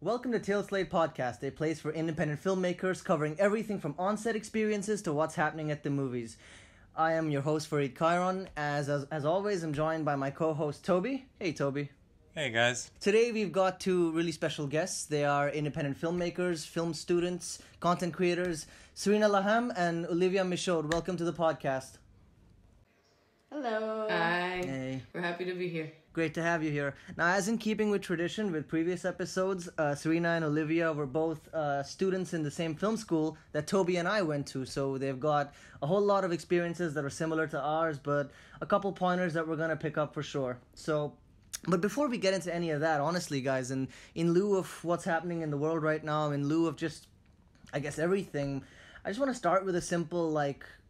Welcome to Tail Slate Podcast, a place for independent filmmakers covering everything from on-set experiences to what's happening at the movies. I am your host, Farid Chiron. As always, I'm joined by my co-host, Toby. Hey, Toby. Hey, guys. Today, we've got two really special guests. They are independent filmmakers, film students, content creators, Serena Laham and Olivia Michaud. Welcome to the podcast. Hello. Hi. Hey. We're happy to be here. Great to have you here. Now, as in keeping with tradition with previous episodes, Serena and Olivia were both students in the same film school that Toby and I went to. So they've got a whole lot of experiences that are similar to ours, but a couple pointers that we're going to pick up for sure. But before we get into any of that, honestly, guys, in lieu of what's happening in the world right now, in lieu of just, I guess, everything, I just want to start with a simple,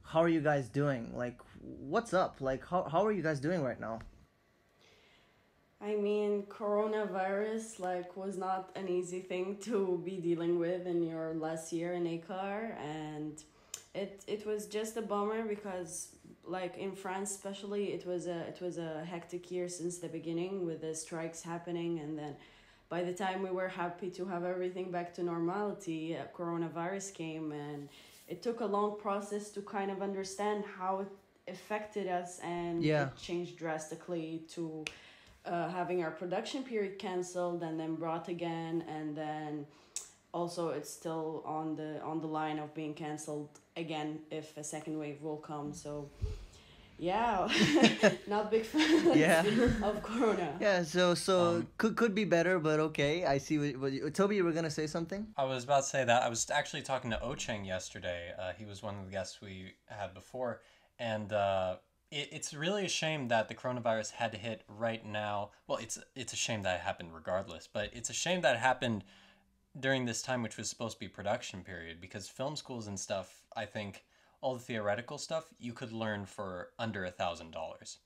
how are you guys doing? What's up? How are you guys doing right now? I mean, coronavirus was not an easy thing to be dealing with in your last year in ACAR, and it was just a bummer because in France especially it was a hectic year since the beginning with the strikes happening, and then by the time we were happy to have everything back to normality, coronavirus came, and it took a long process to kind of understand how it affected us, and it changed drastically to having our production period canceled and then brought again, and then also it's still on the line of being canceled again if a second wave will come. So yeah, not big fan of corona. Yeah, so could be better, but okay. I see what Toby, you were gonna say something? I was about to say that I was actually talking to Ocheng yesterday. He was one of the guests we had before, and it's really a shame that the coronavirus had to hit right now. Well, it's a shame that it happened regardless, but it's a shame that it happened during this time, which was supposed to be production period, because film schools and stuff, I think all the theoretical stuff you could learn for under $1,000.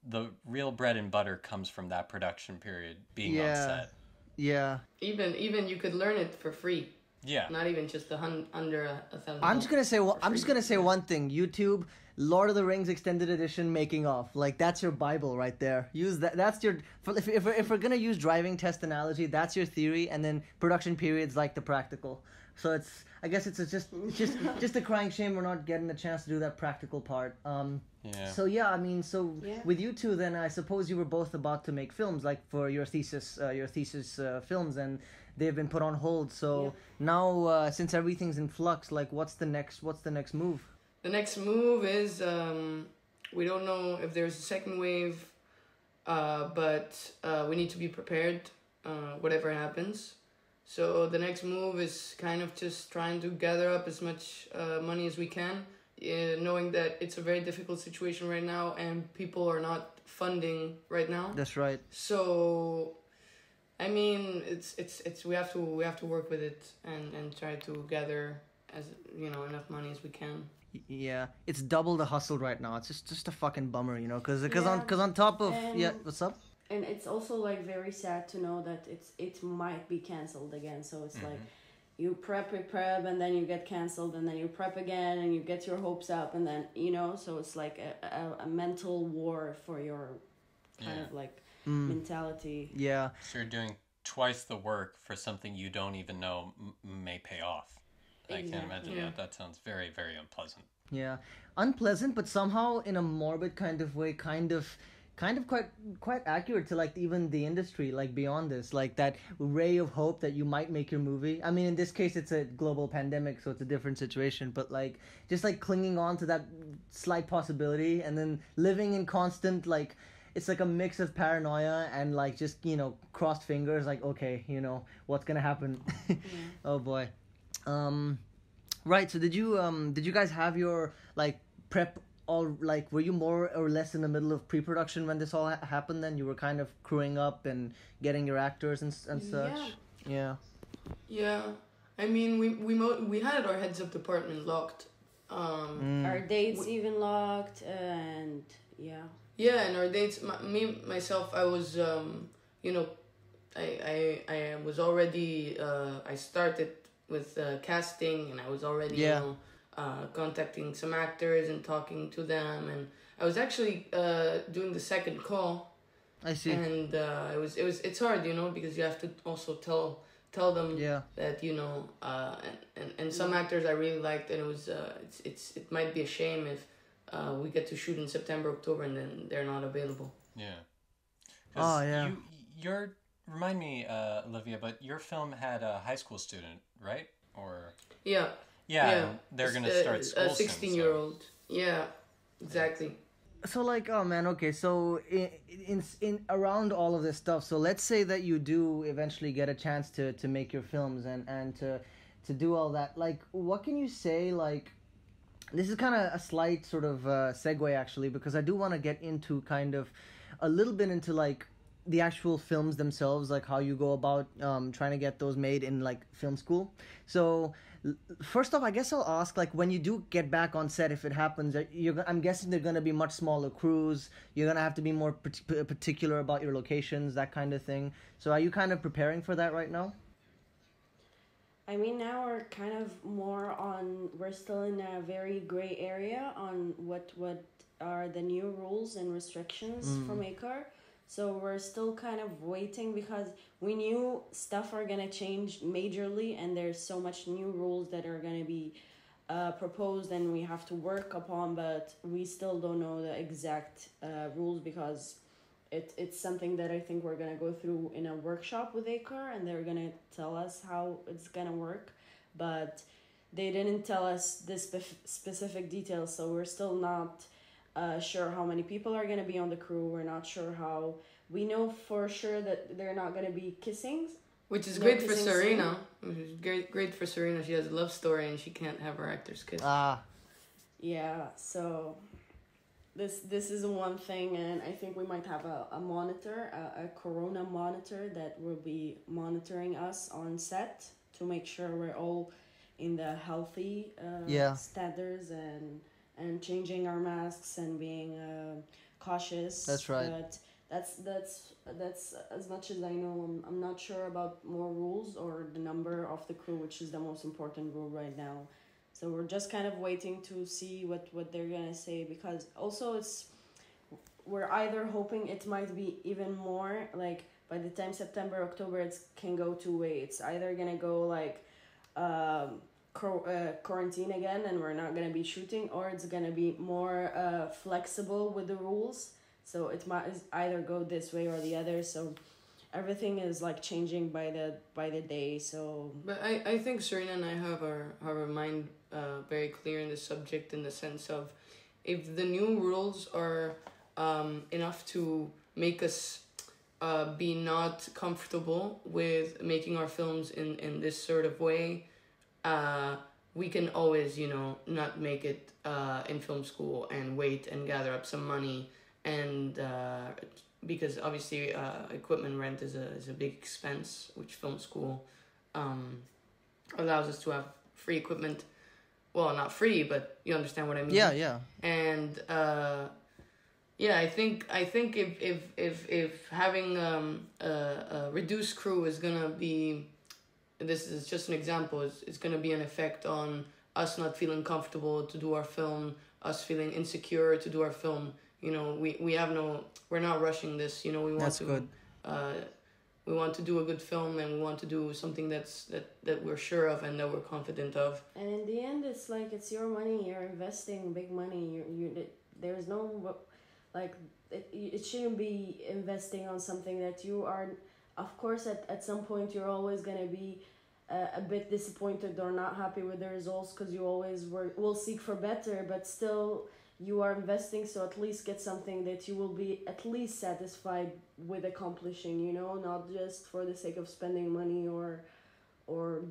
The real bread and butter comes from that production period being on set. Yeah. Even you could learn it for free. Yeah. Not even just under $1,000. I'm just gonna say one thing. YouTube, Lord of the Rings Extended Edition making off. That's your Bible right there. Use that. That's your. If we're gonna use driving test analogy, that's your theory, and then production periods like the practical. So I guess it's just a crying shame we're not getting the chance to do that practical part. Yeah. So with you two, then I suppose you were both about to make films, for your thesis films, and they've been put on hold. So now, since everything's in flux, what's the next move? The next move is we don't know if there's a second wave, but we need to be prepared, whatever happens. So the next move is kind of just trying to gather up as much money as we can, knowing that it's a very difficult situation right now and people are not funding right now. That's right. So, I mean, it's we have to work with it and try to gather enough money as we can. Yeah, it's double the hustle right now. It's just a fucking bummer, because on top of what's up? And it's also very sad to know that it might be canceled again. So it's you prep, and then you get canceled, and then you prep again, and you get your hopes up, and then so it's a mental war for your kind of mentality. Yeah. So you're doing twice the work for something you don't even know may pay off. Exactly. I can't imagine that sounds very, very unpleasant. Yeah, unpleasant, but somehow in a morbid kind of way, kind of quite accurate to even the industry, beyond this, that ray of hope that you might make your movie. I mean, in this case it's a global pandemic, so it's a different situation, but just clinging on to that slight possibility, and then living in constant it's a mix of paranoia and just crossed fingers, okay, what's gonna happen. Oh boy. Right, so did you guys have your prep all, were you more or less in the middle of pre-production when this all happened? Then you were kind of crewing up and getting your actors and such. Yeah. I mean, we had our heads up department locked. Our dates even locked, and yeah, and our dates. Myself, I was I was already I started with casting, and I was already contacting some actors and talking to them, and I was actually doing the second call. I see. And it's hard, because you have to also tell tell them Yeah. that, and some actors I really liked, and it was it might be a shame if we get to shoot in September, October, and then they're not available. Yeah. Oh, yeah. Remind me, Olivia, but your film had a high school student, right? Or Yeah. and they're gonna start school a 16-year-old. Yeah, exactly. So like, oh man, okay, so in around all of this stuff, so let's say that you do eventually get a chance to make your films and to do all that, like, what can you say, like, this is kind of a slight sort of segue actually, because I do want to get into kind of a little bit into like the actual films themselves, like how you go about trying to get those made in like film school. So first off, I guess I'll ask, like, when you do get back on set, if it happens, I'm guessing they're going to be much smaller crews. You're going to have to be more particular about your locations, that kind of thing. So are you kind of preparing for that right now? I mean, now we're kind of more on, we're still in a very gray area on what are the new rules and restrictions from ACAR. So we're still kind of waiting because we knew stuff are going to change majorly, and there's so much new rules that are going to be proposed and we have to work upon, but we still don't know the exact rules because it's something that I think we're going to go through in a workshop with ACAR, and they're going to tell us how it's going to work, but they didn't tell us the specific details, so we're still not sure how many people are going to be on the crew. We're not sure how. We know for sure that they're not going to be kissing. Which is great for Serena. Which is great for Serena. She has a love story and she can't have her actors kiss. Yeah, so this is one thing, and I think we might have a monitor, a corona monitor that will be monitoring us on set to make sure we're all in the healthy standards and changing our masks and being cautious. That's right. But that's as much as I know. I'm not sure about more rules or the number of the crew, which is the most important rule right now. So we're just kind of waiting to see what they're gonna say, because also we're either hoping it might be even more, like by the time September, October, it can go two ways. It's either gonna go like quarantine again and we're not gonna be shooting, or it's gonna be more flexible with the rules, so it might either go this way or the other. So everything is like changing by the day. So but I think Serena and I have our mind very clear in this subject, in the sense of, if the new rules are enough to make us be not comfortable with making our films in this sort of way, we can always, not make it in film school and wait and gather up some money, and because obviously equipment rent is a big expense, which film school allows us to have free equipment. Well, not free, but you understand what I mean. Yeah. And I think if having a reduced crew is gonna be, this is just an example, it's going to be an effect on us not feeling comfortable to do our film, us feeling insecure to do our film. We're not rushing this. We want That's to good. We want to do a good film, and we want to do something that we're sure of and that we're confident of. And in the end, it's like, it's your money. You're investing big money. There's no, like, it shouldn't be investing on something that you are. Of course, at some point, you're always going to be a bit disappointed or not happy with the results, because you always will seek for better, but still you are investing, so at least get something that you will be at least satisfied with accomplishing, not just for the sake of spending money or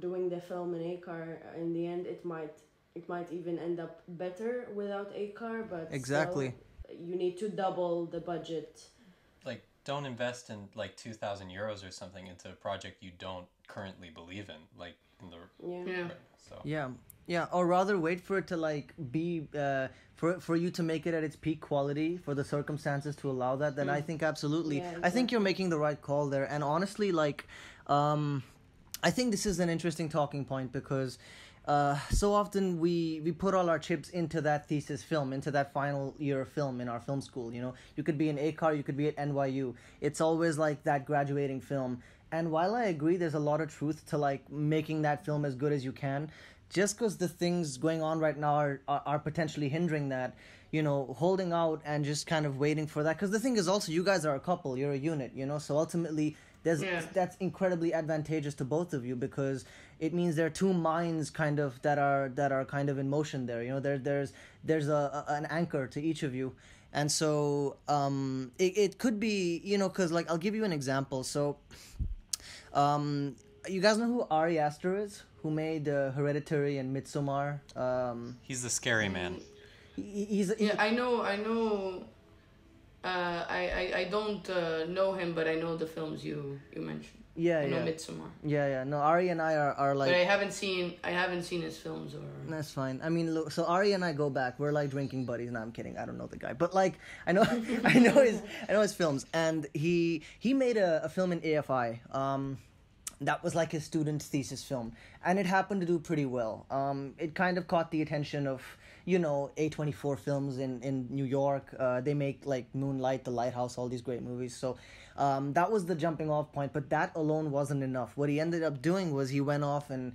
doing the film in ACAR. In the end, it might even end up better without ACAR, but exactly, still, you need to double the budget. Like, don't invest in like 2,000 euros or something into a project you don't currently believe in, like in the yeah, or rather wait for it to like be for you to make it at its peak quality, for the circumstances to allow that. Then I think absolutely, exactly. I think you're making the right call there. And honestly, like I think this is an interesting talking point, because so often we put all our chips into that thesis film, into that final year of film in our film school. You could be in ACAR, you could be at NYU. It's always like that graduating film. And while I agree there's a lot of truth to like making that film as good as you can, just because the things going on right now are potentially hindering that, you know, holding out and just kind of waiting for that. Because the thing is also, you guys are a couple, you're a unit, you know, so ultimately that's incredibly advantageous to both of you, because it means there are two minds kind of that are kind of in motion there, you know, there's an anchor to each of you. And so it could be, you know, because like I'll give you an example. So you guys know who Ari Aster is, who made Hereditary and Midsommar? He's the scary man. I know. I don't know him, but I know the films you mentioned. I know Midsommar. Yeah. No, Ari and I are like. But I haven't seen his films or. That's fine. I mean, look, so Ari and I go back. We're like drinking buddies. No, I'm kidding. I don't know the guy, but like I know I know his films, and he made a film in AFI. That was like his student thesis film, and it happened to do pretty well. It kind of caught the attention of, you know, A24 Films in New York. They make like Moonlight, The Lighthouse, all these great movies. So that was the jumping off point, but that alone wasn't enough. What he ended up doing was he went off and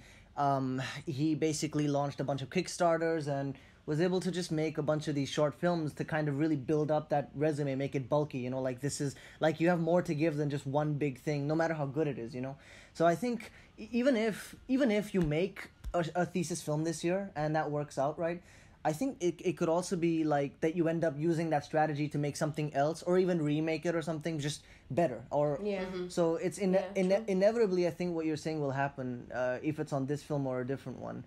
he basically launched a bunch of Kickstarters and was able to just make a bunch of these short films to kind of really build up that resume, make it bulky, you know, like this is like you have more to give than just one big thing, no matter how good it is, you know. So I think even if you make a thesis film this year and that works out right, I think it could also be like that you end up using that strategy to make something else or even remake it or something just better. Or so it's inevitably, I think what you're saying will happen if it's on this film or a different one.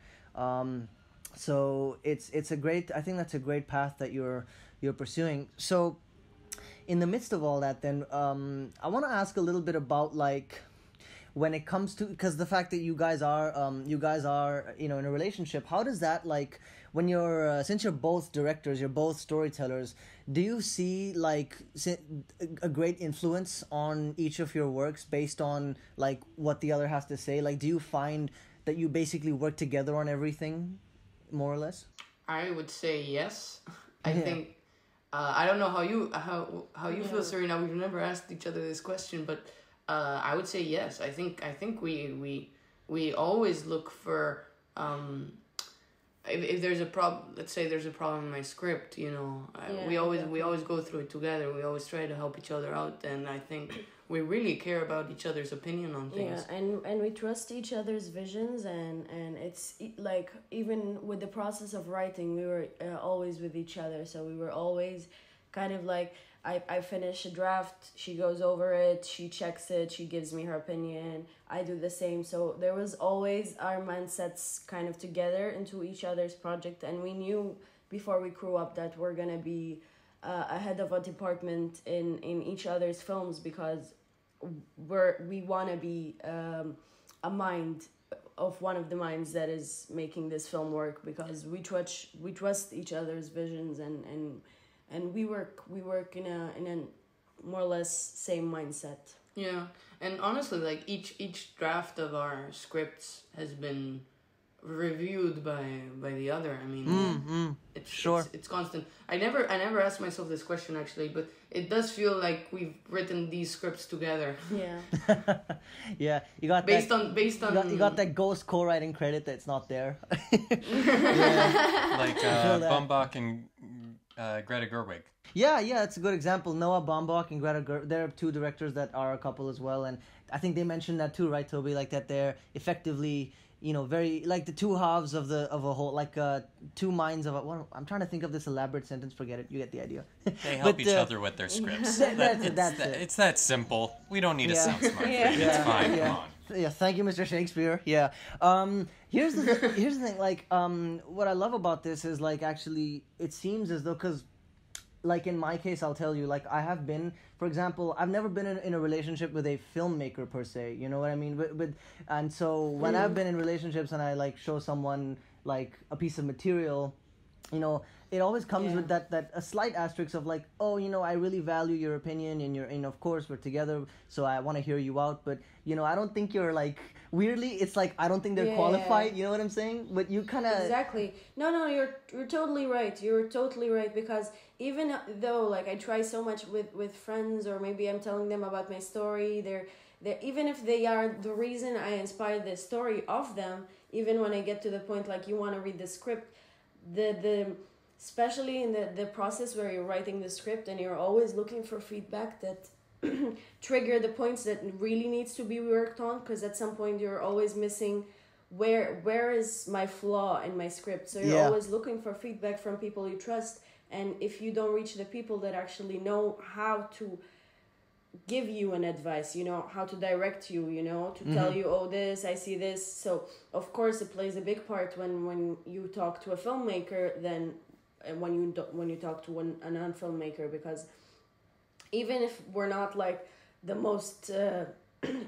So it's a great, I think that's a great path that you're pursuing. So in the midst of all that, then I want to ask a little bit about like when it comes to, because the fact that you guys are you know, in a relationship, how does that like when you're since you're both directors, you're both storytellers, do you see like a great influence on each of your works based on like what the other has to say? Like, do you find that you basically work together on everything, more or less? I would say yes. I think I don't know how you feel, Serena. We've never asked each other this question, but I would say yes. I think we always look for if there's a problem. Let's say there's a problem in my script. You know, we always go through it together. We always try to help each other out, and I think we really care about each other's opinion on things. Yeah, and we trust each other's visions, and it's like even with the process of writing, we were always with each other. So we were always kind of like, I finish a draft, she goes over it, she checks it, she gives me her opinion, I do the same. So there was always our mindsets kind of together into each other's project, and we knew before we grew up that we're gonna be a head of a department in each other's films, because we want to be a mind of one of the minds that is making this film work, because we trust each other's visions, and we work in a more or less same mindset. Yeah, and honestly, like each draft of our scripts has been reviewed by the other. I mean, it's constant. I never asked myself this question actually, but it does feel like we've written these scripts together. Yeah. Yeah, you got based on you got that ghost co-writing credit that's not there. Like Baumbach and Greta Gerwig. Yeah, it's a good example. Noah Baumbach and Greta Gerwig, they're two directors that are a couple as well, and I think they mentioned that too, right, Toby? Like that they're effectively, you know, very like the two halves of a whole, like two minds of a. Well, I'm trying to think of this elaborate sentence. Forget it. You get the idea. They help each other with their scripts. That's it. It's that simple. We don't need to sound smart. It's fine. Come on. Yeah, thank you, Mr. Shakespeare. Yeah. Here's the thing. Like, what I love about this is like actually, it seems as though, because, like in my case, I'll tell you, like I have been, for example, I've never been in a relationship with a filmmaker per se. You know what I mean? But and so when I've been in relationships and I like show someone like a piece of material, you know, it always comes with that a slight asterisk of like, oh, you know, I really value your opinion and of course we're together, so I want to hear you out, but you know, I don't think you're like, weirdly, it's like I don't think they're qualified. You know what I'm saying? But you kind of exactly. No, you're totally right. You're totally right, because even though like I try so much with friends, or maybe I'm telling them about my story, even if they are the reason I inspired the story of them, even when I get to the point like you want to read the script, the especially in the process where you're writing the script and you're always looking for feedback that trigger the points that really needs to be worked on, because at some point you're always missing where is my flaw in my script. So you're always looking for feedback from people you trust, and if you don't reach the people that actually know how to give you an advice, how to direct you, to tell you, oh, this, I see this. So of course it plays a big part when you talk to a filmmaker than when you talk to a non-filmmaker, because even if we're not like the most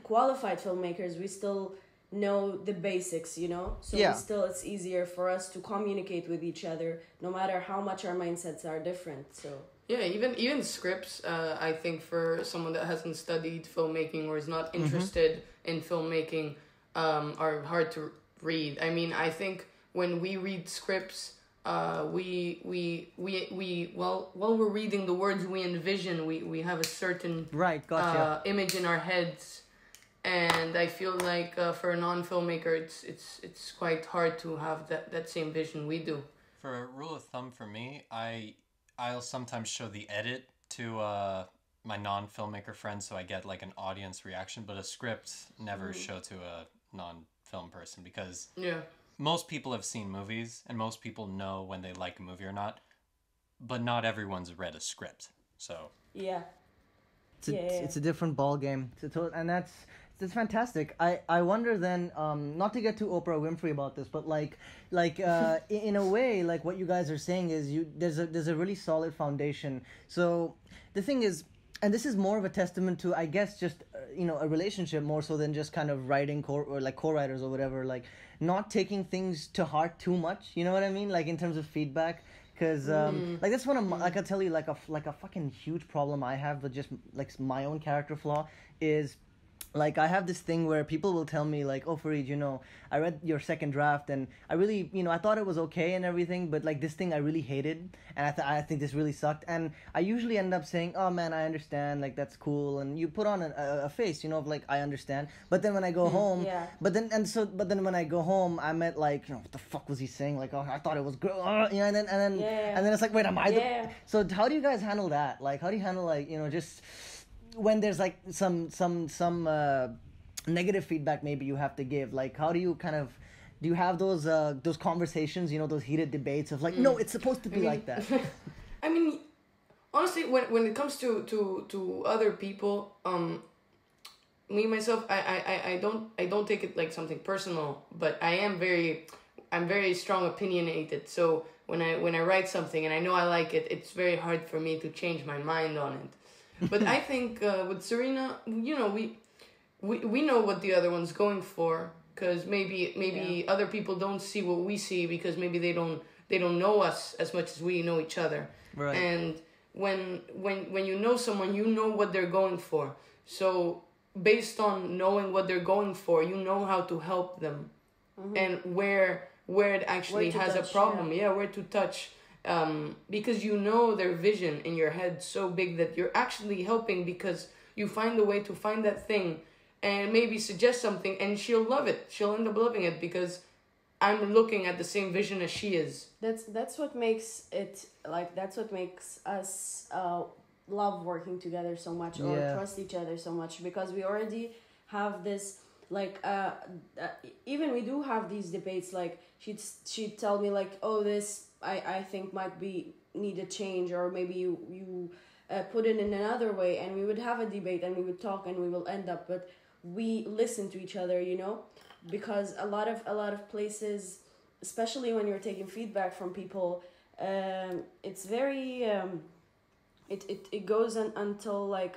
qualified filmmakers, we still know the basics, so it's easier for us to communicate with each other no matter how much our mindsets are different. So yeah, even scripts, I think for someone that hasn't studied filmmaking or is not interested in filmmaking, are hard to read. I mean, I think when we read scripts, while we're reading the words we envision, we have a certain image in our heads, and I feel like for a non-filmmaker, it's quite hard to have that same vision we do. For a rule of thumb for me, I'll sometimes show the edit to my non-filmmaker friends, so I get like an audience reaction, but a script never show to a non-film person, because most people have seen movies and most people know when they like a movie or not, but not everyone's read a script. So it's a different ball game, and that's fantastic. I wonder then, not to get too Oprah Winfrey about this, but like in a way, like what you guys are saying is there's a really solid foundation. So the thing is, and this is more of a testament to, I guess, just a relationship more so than just kind of writing or like co-writers or whatever, like not taking things to heart too much. You know what I mean? Like in terms of feedback. Because like that's one of my, like I'll tell you, like a fucking huge problem I have with just like my own character flaw is, like, I have this thing where people will tell me, like, oh, Fareed, I read your second draft, and I really, I thought it was okay and everything, but, like, this thing I really hated, and I think this really sucked, and I usually end up saying, oh, man, I understand, like, that's cool, and you put on a face, of, like, I understand, but then when I go home, but then when I go home, I'm at, like, what the fuck was he saying, like, oh, I thought it was good, and then it's like, wait, am I so how do you guys handle that? Like, how do you handle, like, just when there's like some negative feedback maybe you have to give, like how do you do you have those conversations, those heated debates of like, no, it's supposed to be like that? I mean, honestly, when it comes to other people, me myself, I don't take it like something personal, but I'm very strong opinionated. So when I write something and I know I like it, it's very hard for me to change my mind on it. But I think with Serena, we know what the other one's going for, because maybe other people don't see what we see, because maybe they don't know us as much as we know each other. Right. And when you know someone, you know what they're going for. So based on knowing what they're going for, you know how to help them, and where it actually has a problem. Where to touch. Because you know their vision in your head so big that you're actually helping, because you find a way to find that thing and maybe suggest something, and she'll love it. She'll end up loving it because I'm looking at the same vision as she is. That's what makes it, like, that's what makes us love working together so much, or trust each other so much, because we already have this, like, even we do have these debates, like she'd tell me, like, oh, this I think might need a change, or maybe you put it in another way, and we would have a debate and we would talk and we will end up, but we listen to each other, because a lot of places, especially when you're taking feedback from people, it's very it goes until like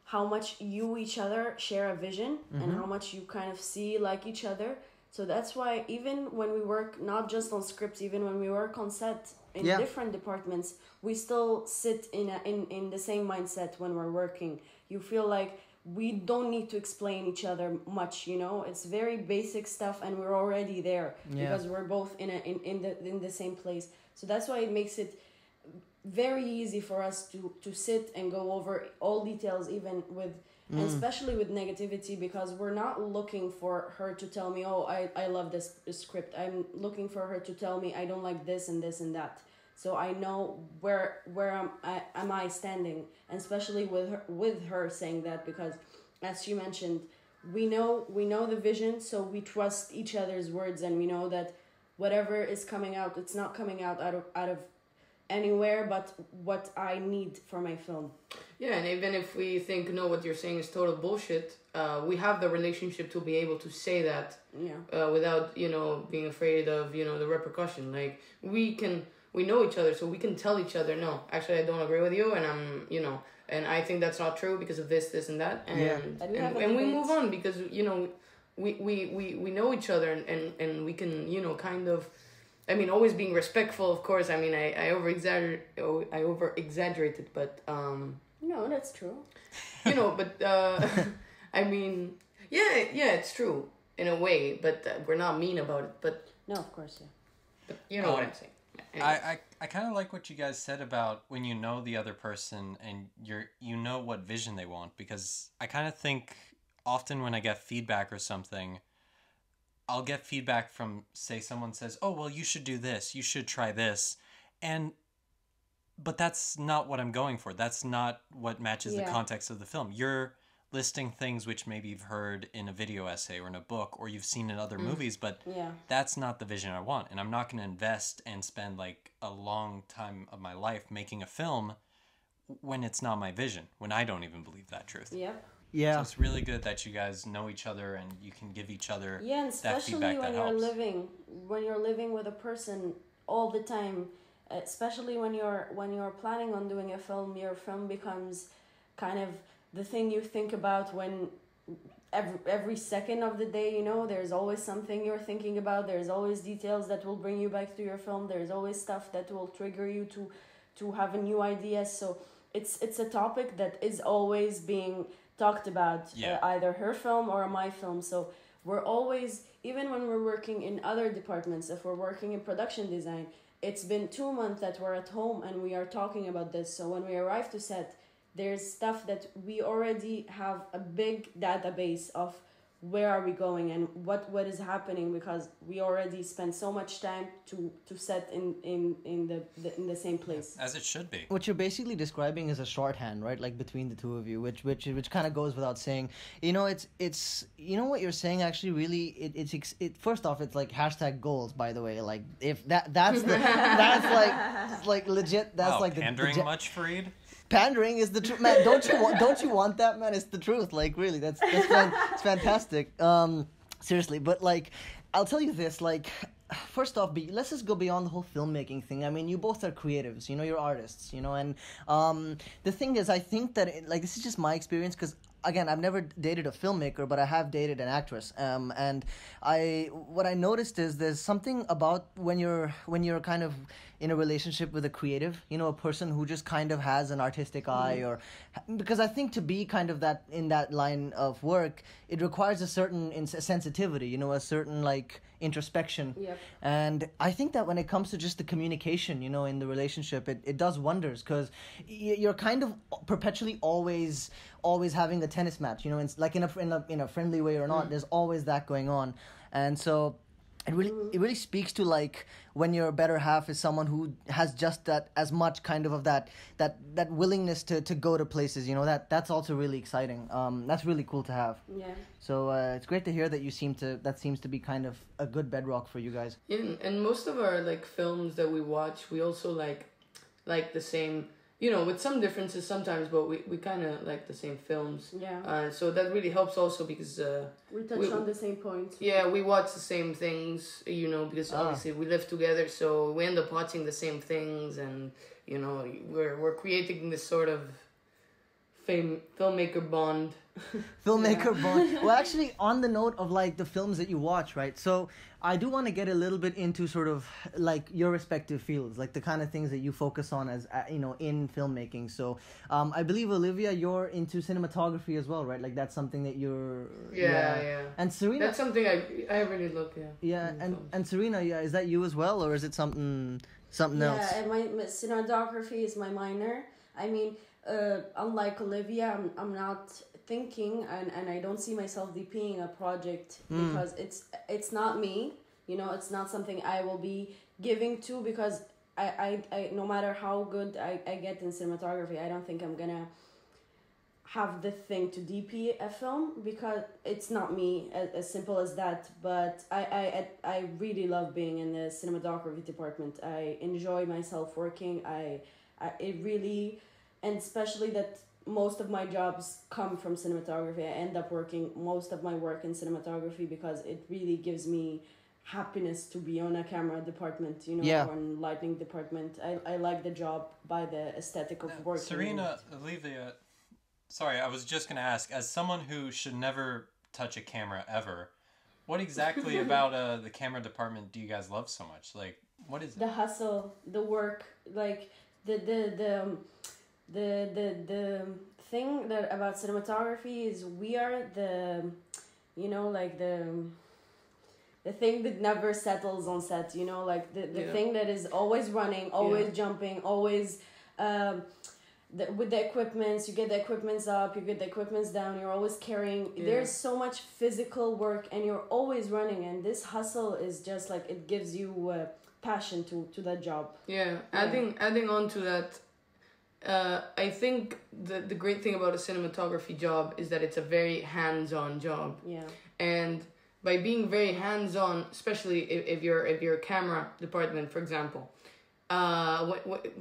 how much you each other share a vision, and how much you kind of see like each other. So that's why even when we work, not just on scripts, even when we work on set in different departments, we still sit in the same mindset when we're working. You feel like we don't need to explain each other much, It's very basic stuff, and we're already there because we're both in the same place. So that's why it makes it very easy for us to sit and go over all details, even with and especially with negativity, because we're not looking for her to tell me, oh, I love this script. I'm looking for her to tell me I don't like this and this and that, so I know where am I standing, and especially with her saying that, because as she mentioned, we know the vision, so we trust each other's words, and we know that whatever is coming out, it's not coming out of anywhere but what I need for my film. Yeah, and even if we think, no, what you're saying is total bullshit, we have the relationship to be able to say that without, being afraid of, the repercussion. Like, we know each other, so we can tell each other, no, actually, I don't agree with you, and I'm, and I think that's not true because of this, this, and that. And we move on because, we know each other, and we can, kind of, always being respectful, of course. I over exaggerated, but no, that's true. But yeah, it's true in a way, but we're not mean about it. But no, of course, yeah. But you know what I'm saying. I kind of like what you guys said about when you know the other person and you know what vision they want, because I kind of think often when I get feedback or something, I'll get feedback from, say, someone says, oh, well, you should do this, you should try this, but that's not what I'm going for. That's not what matches the context of the film. You're listing things which maybe you've heard in a video essay or in a book or you've seen in other movies, but that's not the vision I want. And I'm not going to invest and spend like a long time of my life making a film when it's not my vision, when I don't even believe that truth. Yeah. So it's really good that you guys know each other and you can give each other and especially that feedback when that you're helps. when you're living with a person all the time, especially when you're planning on doing a film, your film becomes kind of the thing you think about when every second of the day, there's always something you're thinking about, there's always details that will bring you back to your film, there's always stuff that will trigger you to have a new idea. So it's a topic that is always being talked about, either her film or my film. So we're always, even when we're working in other departments, if we're working in production design, it's been 2 months that we're at home and we are talking about this. So when we arrive to set, there's stuff that we already have a big database of where are we going and what is happening, because we already spent so much time to set in the same place. As it should be. What you're basically describing is a shorthand, right? Like between the two of you, which kind of goes without saying. It's what you're saying actually really it's first off, it's like hashtag goals, by the way. Like if that's like legit. That's like pandering much, Fareed? Pandering is the truth, man. Don't you want that, man? It's the truth. Like really, it's fantastic. Seriously, but like, I'll tell you this. Like, first off, let's just go beyond the whole filmmaking thing. I mean, you both are creatives. You're artists. And the thing is, I think that this is just my experience, because again, I've never dated a filmmaker, but I have dated an actress. And what I noticed is there's something about when you're kind of in a relationship with a creative, a person who just kind of has an artistic eye, or because I think to be kind of that in that line of work, it requires a certain sensitivity, a certain like introspection. Yep. And I think that when it comes to just the communication, in the relationship, it does wonders, because you're kind of perpetually always having a tennis match, it's like in a friendly way or not, there's always that going on. And so it really speaks to like when your better half is someone who has just that as much kind of that willingness to go to places, that's also really exciting. That's really cool to have. Yeah. So it's great to hear that that seems to be kind of a good bedrock for you guys. Yeah, and most of our like films that we watch, we also like the same, with some differences sometimes, but we kind of like the same films. Yeah. So that really helps also because we touch on the same points. Yeah, we watch the same things, because obviously we live together, so we end up watching the same things, and we're creating this sort of filmmaker bond. Filmmaker bond. Well, actually, on the note of like the films that you watch, right? So I do want to get a little bit into sort of like your respective fields, like the kind of things that you focus on as in filmmaking. So I believe, Olivia, you're into cinematography as well, right? Like that's something that you're yeah. And Serena, that's something I really look and Serena, is that you as well, or is it something else? Yeah, and my cinematography is my minor. I mean, unlike Olivia, I'm not thinking, and I don't see myself DPing a project because it's not me. You know, it's not something I will be giving to, because I no matter how good I get in cinematography, I don't think I'm gonna have the thing to DP a film, because it's not me, as simple as that. But I really love being in the cinematography department. I enjoy myself working. It really, and especially that most of my jobs come from cinematography. I end up working most of my work in cinematography because it really gives me happiness to be on a camera department, you know, or in lighting department. I like the job by the aesthetic of working. Serena, Olivia, sorry, I was just going to ask, as someone who should never touch a camera ever, what exactly about the camera department do you guys love so much? Like, what is it? The hustle, the work, like the thing that about cinematography is we are the, you know, like the thing that never settles on set, you know, like the thing that is always running, always jumping, always with the equipments. You get the equipments up, you get the equipments down, you're always carrying. There's so much physical work and you're always running, and this hustle is just like, it gives you passion to that job. Adding on to that, I think the great thing about a cinematography job is that it's a very hands-on job. And by being very hands-on, especially if you're a camera department, for example,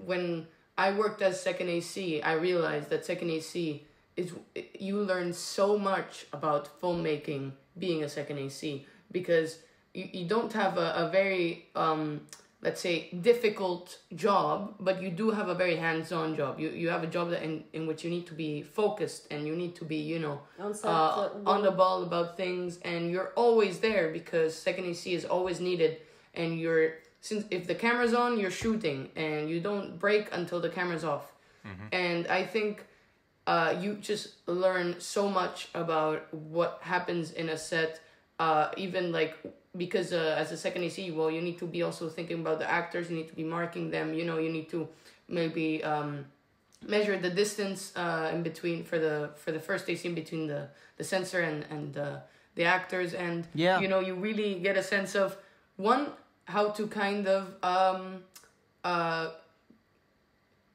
when I worked as second AC, I realized that second AC is, you learn so much about filmmaking being a second AC, because you don't have a very let's say difficult job, but you do have a very hands-on job. You have a job that in which you need to be focused, and you need to be, you know, on the ball about things, and you're always there because second AC is always needed. And since if the camera's on, you're shooting, and you don't break until the camera's off. And I think you just learn so much about what happens in a set, even like, because as a second AC, well, you need to be also thinking about the actors. You need to be marking them. You know, you need to maybe measure the distance in between for the first AC, in between the sensor and the actors. And you know, you really get a sense of how to kind of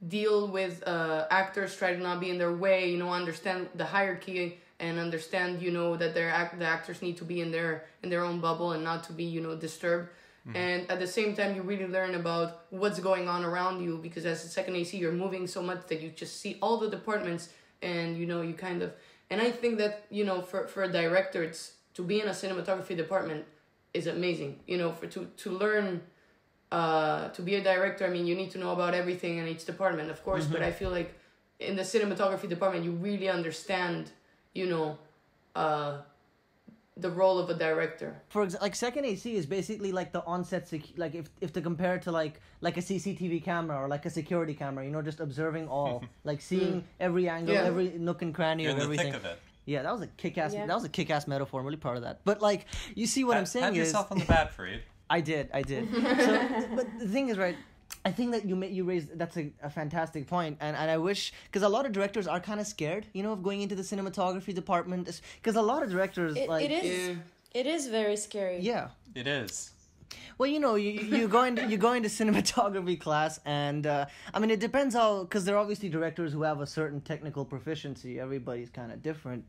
deal with actors, try to not be in their way. You know, understand the hierarchy, and understand, you know, that the actors need to be in their own bubble and not to be, you know, disturbed. And at the same time, you really learn about what's going on around you, because as a second AC, you're moving so much that you just see all the departments, and, you know, you kind of... And I think that, you know, for a director, to be in a cinematography department is amazing. You know, to learn to be a director, I mean, you need to know about everything in each department, of course, but I feel like in the cinematography department, you really understand, you know, the role of a director. For example, like second AC is basically like the onset, like if to compare it to like a CCTV camera or like a security camera, you know, just observing all, like seeing every angle, every nook and cranny of everything. You're in the thick of it. Yeah, that was a kick-ass. That was a kick-ass metaphor. I'm really proud of that. But like, you see what I'm saying Pat yourself on the bat, Fareed. I did. So, but the thing is, right? I think that you raised, that's a fantastic point, and I wish, because a lot of directors are kind of scared, you know, of going into the cinematography department, because a lot of directors it is very scary. Yeah, it is. Well, you know, you go into cinematography class, and I mean, it depends how, because there are obviously directors who have a certain technical proficiency. Everybody's kind of different.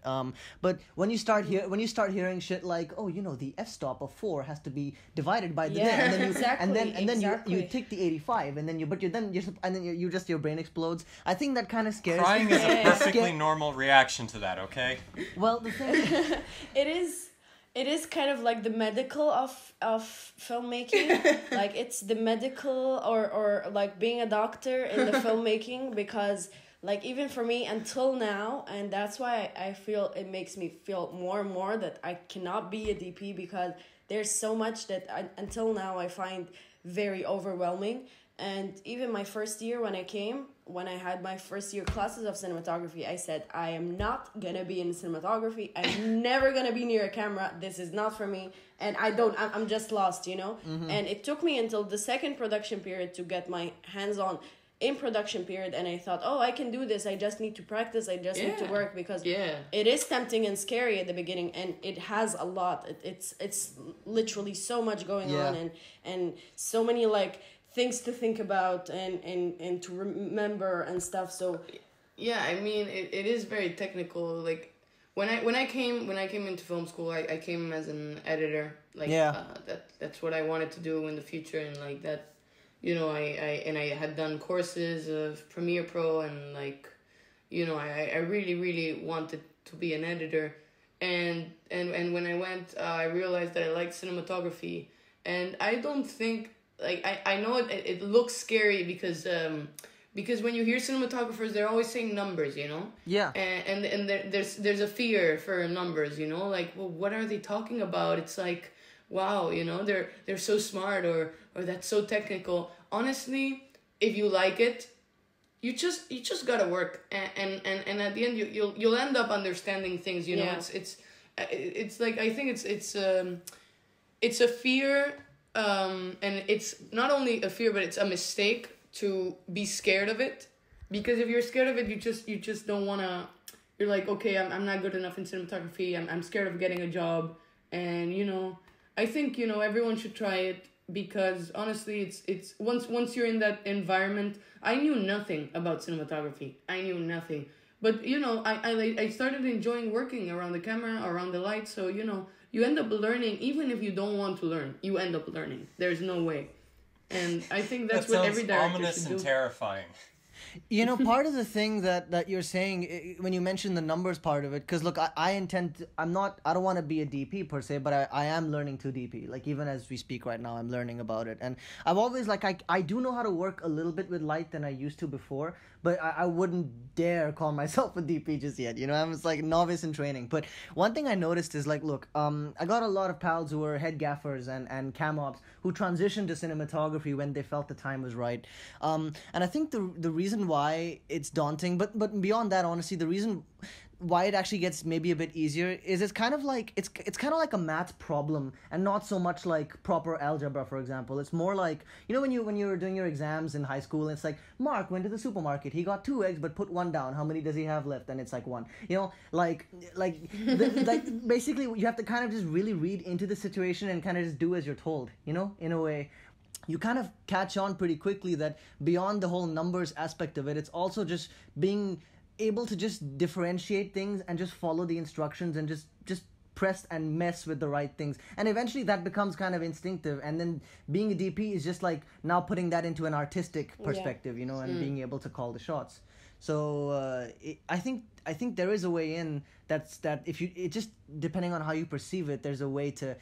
But when you start hearing shit like, oh, you know, the f-stop of 4 has to be divided by the and then you take the 85, and then your brain explodes. I think that kind of scares. Crying is a perfectly normal reaction to that. Okay. Well, the thing It is kind of like the medical of filmmaking. Like, it's the medical or like being a doctor in the filmmaking, because like even for me until now, and that's why I feel it makes me feel more and more that I cannot be a DP, because there's so much that until now I find very overwhelming. And even my first year when I had my first year classes of cinematography, I said, I am not gonna be in cinematography. I'm never gonna be near a camera. This is not for me. And I'm just lost, you know? And it took me until the second production period to get my hands on. in production period, and I thought, oh, I can do this. I just need to practice. I just need to work, because it is tempting and scary at the beginning, and it has a lot. It's literally so much going on, and so many like things to think about and to remember and stuff. So yeah, I mean, it is very technical. Like when I came into film school, I came as an editor. Like that's what I wanted to do in the future, and like that. You know, I had done courses of Premiere Pro, and like, you know, I really, really wanted to be an editor. And when I went, I realized that I liked cinematography. And I don't think, like, I know it looks scary because when you hear cinematographers, they're always saying numbers, you know? Yeah. And there's a fear for numbers, you know? Like, well, what are they talking about? It's like, wow, you know, they're so smart, or that's so technical. Honestly, if you like it, you just gotta work, and at the end you'll end up understanding things. You know, it's like, I think it's a fear, and it's not only a fear, but it's a mistake to be scared of it, because if you're scared of it, you just don't wanna. You're like, okay, I'm not good enough in cinematography. I'm scared of getting a job, and you know. I think, you know, everyone should try it, because honestly, it's once you're in that environment. I knew nothing about cinematography. I knew nothing. But, you know, I started enjoying working around the camera, around the light. So, you know, you end up learning, even if you don't want to learn. You end up learning. There's no way. And I think that's what every director ominous should do. and terrifying. You know, part of the thing that you're saying when you mention the numbers part of it, because look, I intend to, I don't want to be a DP per se, but I am learning to DP. Like, even as we speak right now, I'm learning about it. And I've always, like, I do know how to work a little bit with light than I used to before, but I wouldn't dare call myself a DP just yet. You know, I'm just like novice in training. But one thing I noticed is, like, look, I got a lot of pals who are head gaffers and cam ops who transitioned to cinematography when they felt the time was right. And I think the reason why it's daunting, but beyond that, honestly, the reason why it actually gets maybe a bit easier is it's kind of like it's kind of like a math problem, and not so much like proper algebra, for example. It's more like, you know, when you were doing your exams in high school, it's like, Mark went to the supermarket, he got 2 eggs but put one down, how many does he have left? And it's like 1. You know, like basically you have to kind of just really read into the situation and kind of just do as you're told, you know, in a way. You kind of catch on pretty quickly that beyond the whole numbers aspect of it, it's also just being able to just differentiate things and just follow the instructions and just press and mess with the right things, and eventually that becomes kind of instinctive. And then being a DP is just like now putting that into an artistic perspective, you know, and being able to call the shots. So I think there is a way in that if you, it just depending on how you perceive it, there's a way to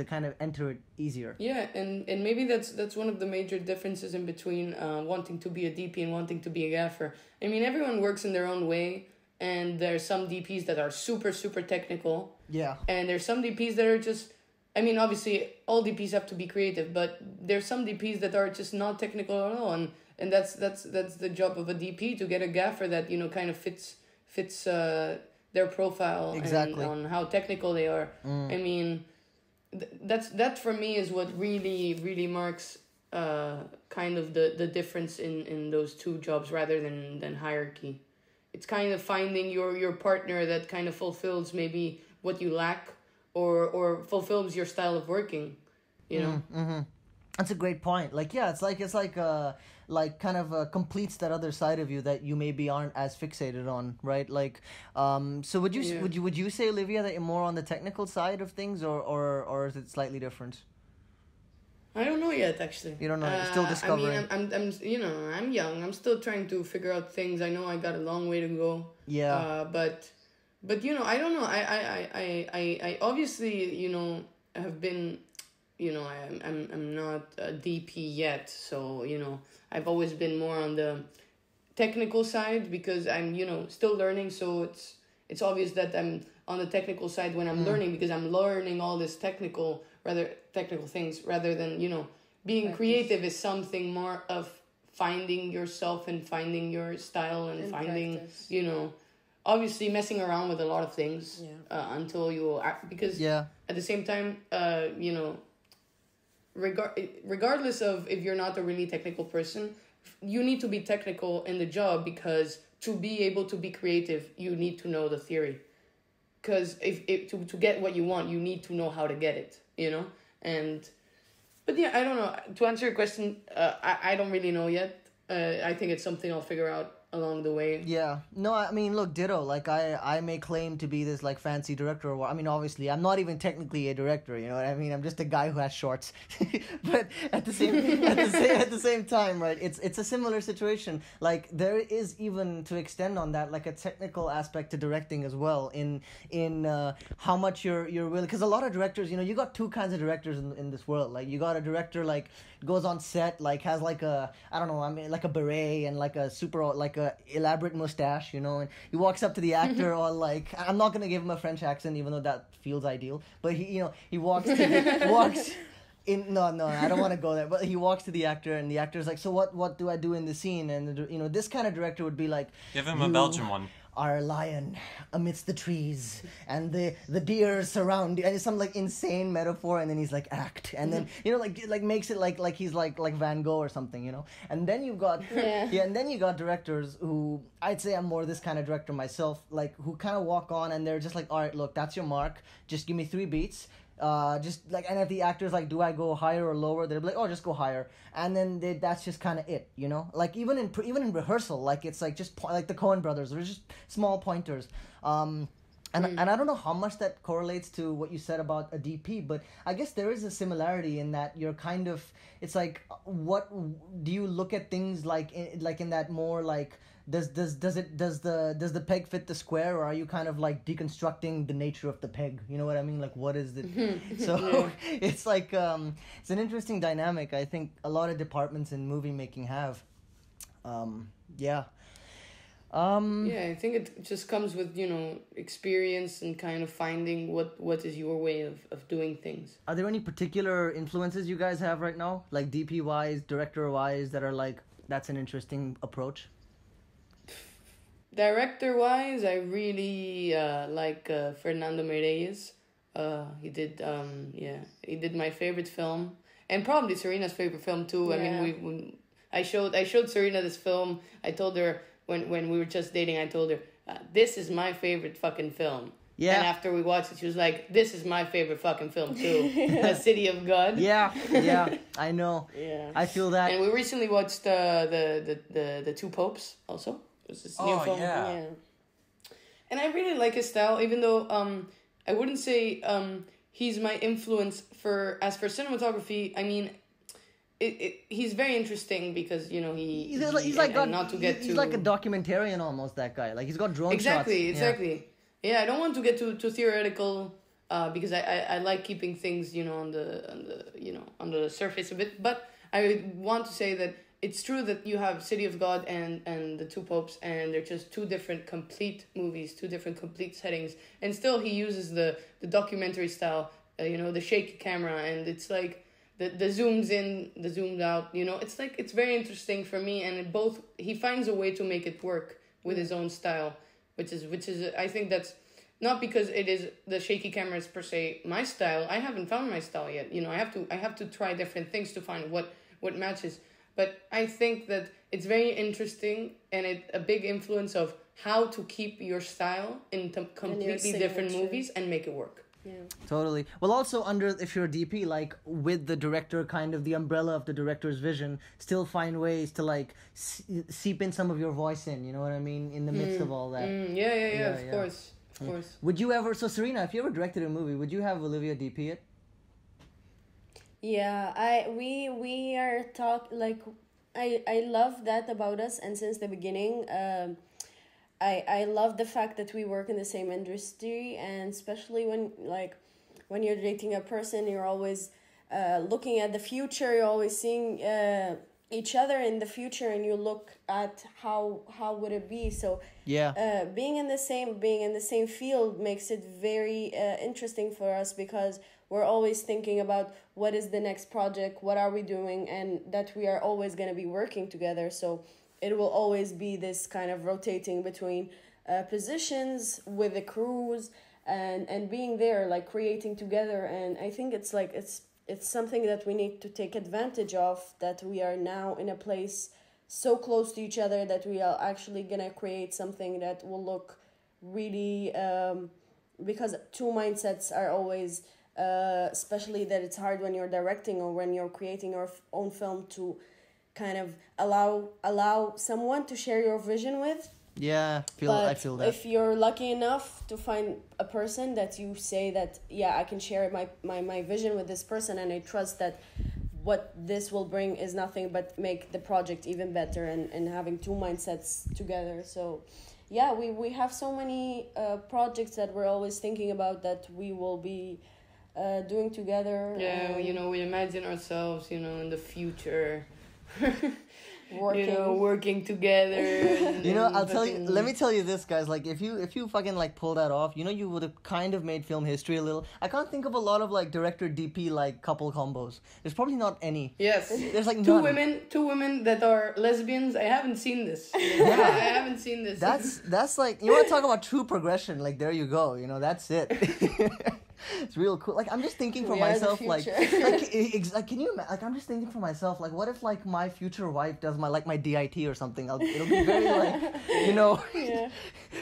kind of enter it easier. Yeah, and maybe that's one of the major differences in between wanting to be a DP and wanting to be a gaffer. I mean, everyone works in their own way, and there's some DPs that are super, super technical. Yeah. And there's some DPs that are just, I mean, obviously all DPs have to be creative, but there's some DPs that are just not technical at all, and that's the job of a DP, to get a gaffer that, you know, kind of fits their profile exactly, and on how technical they are. I mean, that for me is what really marks kind of the difference in those two jobs, rather than hierarchy. It's kind of finding your partner that kind of fulfills maybe what you lack, or fulfills your style of working, you know. Mm-hmm. That's a great point. Like, yeah, it's like kind of completes that other side of you that you maybe aren't as fixated on, right? Like, so would you say, Olivia, that you're more on the technical side of things, or is it slightly different? I don't know yet, actually. You don't know. You're still discovering. I mean, I'm young. I'm still trying to figure out things. I know I got a long way to go. Yeah. But you know, I don't know. I obviously, you know, have been, you know, I'm not a DP yet. So, you know, I've always been more on the technical side, because I'm, you know, still learning. So it's obvious that I'm on the technical side when I'm learning, because I'm learning all this technical things, rather than, you know, being creative is something more of finding yourself and finding your style and finding practice. You know, obviously messing around with a lot of things until you because at the same time, you know, regardless of if you're not a really technical person, you need to be technical in the job, because to be able to be creative, you need to know the theory. Because if to get what you want, you need to know how to get it, you know? But yeah, I don't know. To answer your question, I don't really know yet. I think it's something I'll figure out along the way. Yeah. No, I mean, look, ditto. Like, I may claim to be this, like, fancy director. Or I mean, obviously, I'm not even technically a director, you know what I mean? I'm just a guy who has shorts. But at the same time, right, it's a similar situation. Like, there is, even to extend on that, like, a technical aspect to directing as well, in how much you're willing. Because a lot of directors, you know, you got two kinds of directors in this world. Like, you got a director, like, goes on set, like, has, like, a, I don't know, I mean, like a beret and, like, a super, like, a elaborate mustache, you know, and he walks up to the actor all, like, I'm not gonna give him a French accent, even though that feels ideal, but he, you know, he walks in, no, I don't want to go there, but he walks to the actor, and the actor's like, so what do I do in the scene? And, you know, this kind of director would be like, give him a Belgian one. Are a lion amidst the trees, and the deer surround you, and it's some, like, insane metaphor, and then he's like, act, and then, you know, like makes it like he's like Van Gogh or something, you know. And then you've got and then you got directors who, I'd say I'm more this kind of director myself, like, who kind of walk on and they're just like, all right, look, that's your mark, just give me 3 beats. Just like, and if the actor's like, do I go higher or lower, they'll be like, oh, just go higher, and then that's just kind of it, you know. Like, even in rehearsal, like, it's like just like the Coen brothers, they're just small pointers. And I don't know how much that correlates to what you said about a DP, but I guess there is a similarity in that you're kind of, it's like, what do you look at things like in that more like, does the peg fit the square, or are you kind of like deconstructing the nature of the peg? You know what I mean? Like, what is it? So it's like, it's an interesting dynamic. I think a lot of departments in movie making have. Yeah, I think it just comes with, you know, experience and kind of finding what is your way of doing things. Are there any particular influences you guys have right now, like DP wise, director wise, that are like, that's an interesting approach? Director-wise, I really like Fernando Meirelles. He did my favorite film, and probably Serena's favorite film too. I mean, I showed Serena this film. I told her when we were just dating, I told her, this is my favorite fucking film. Yeah. And after we watched it, she was like, this is my favorite fucking film too. City of God. Yeah, I know. Yeah. I feel that. And we recently watched the Two Popes also. It was this new film. Yeah. And I really like his style, even though I wouldn't say he's my influence for cinematography. I mean, he's very interesting because, you know, he's like a documentarian almost, that guy. Like, he's got drone shots. Exactly. Yeah, I don't want to get too theoretical because I like keeping things, you know, on the surface a bit. But I want to say that it's true that you have City of God and the Two Popes, and they're just two different complete movies, two different complete settings. And still he uses the documentary style, you know, the shaky camera, and it's like the zooms in, the zoomed out, you know. It's like, it's very interesting for me, and he finds a way to make it work with his own style, which is I think that's not because it is the shaky camera is per se my style. I haven't found my style yet. You know, I have to try different things to find what matches. But I think that it's very interesting, and a big influence of how to keep your style in completely different movies and make it work. Yeah. Totally. Well, also if you're a DP, like, with the director, kind of the umbrella of the director's vision, still find ways to, like, seep in some of your voice in, you know what I mean, in the midst of all that. Of course. Would you ever, so Serena, if you ever directed a movie, would you have Olivia DP it? Yeah, we are like, I love that about us, and since the beginning, I love the fact that we work in the same industry, and especially when you're dating a person, you're always looking at the future, you're always seeing each other in the future, and you look at how would it be. So being in the same field makes it very interesting for us, because we're always thinking about what is the next project, what are we doing, and that we are always going to be working together. So it will always be this kind of rotating between positions with the crews and being there, like, creating together. And I think it's like it's something that we need to take advantage of, that we are now in a place so close to each other that we are actually gonna create something that will look really because two mindsets are always especially that it's hard when you're directing or when you're creating your own film to kind of allow someone to share your vision with. Yeah, I feel that. If you're lucky enough to find a person that you say that, yeah, I can share my vision with this person, and I trust that what this will bring is nothing but make the project even better, and having two mindsets together. So yeah, we have so many projects that we're always thinking about that we will be doing together. Yeah, we imagine ourselves, in the future. Working together. I'll tell you. Let me tell you this, guys. Like, if you fucking like pull that off, you would have kind of made film history a little. I can't think of a lot of like director DP like couple combos. There's probably not any. Yes. There's like two none. women that are lesbians. I haven't seen this. Yeah. I haven't seen this. That's like, you want to talk about true progression. Like, there you go. That's it. It's real cool. Like, I'm just thinking for myself, like can you imagine? Like, I'm just thinking for myself, like, what if like my future wife does my DIT or something? It'll be very like, Yeah.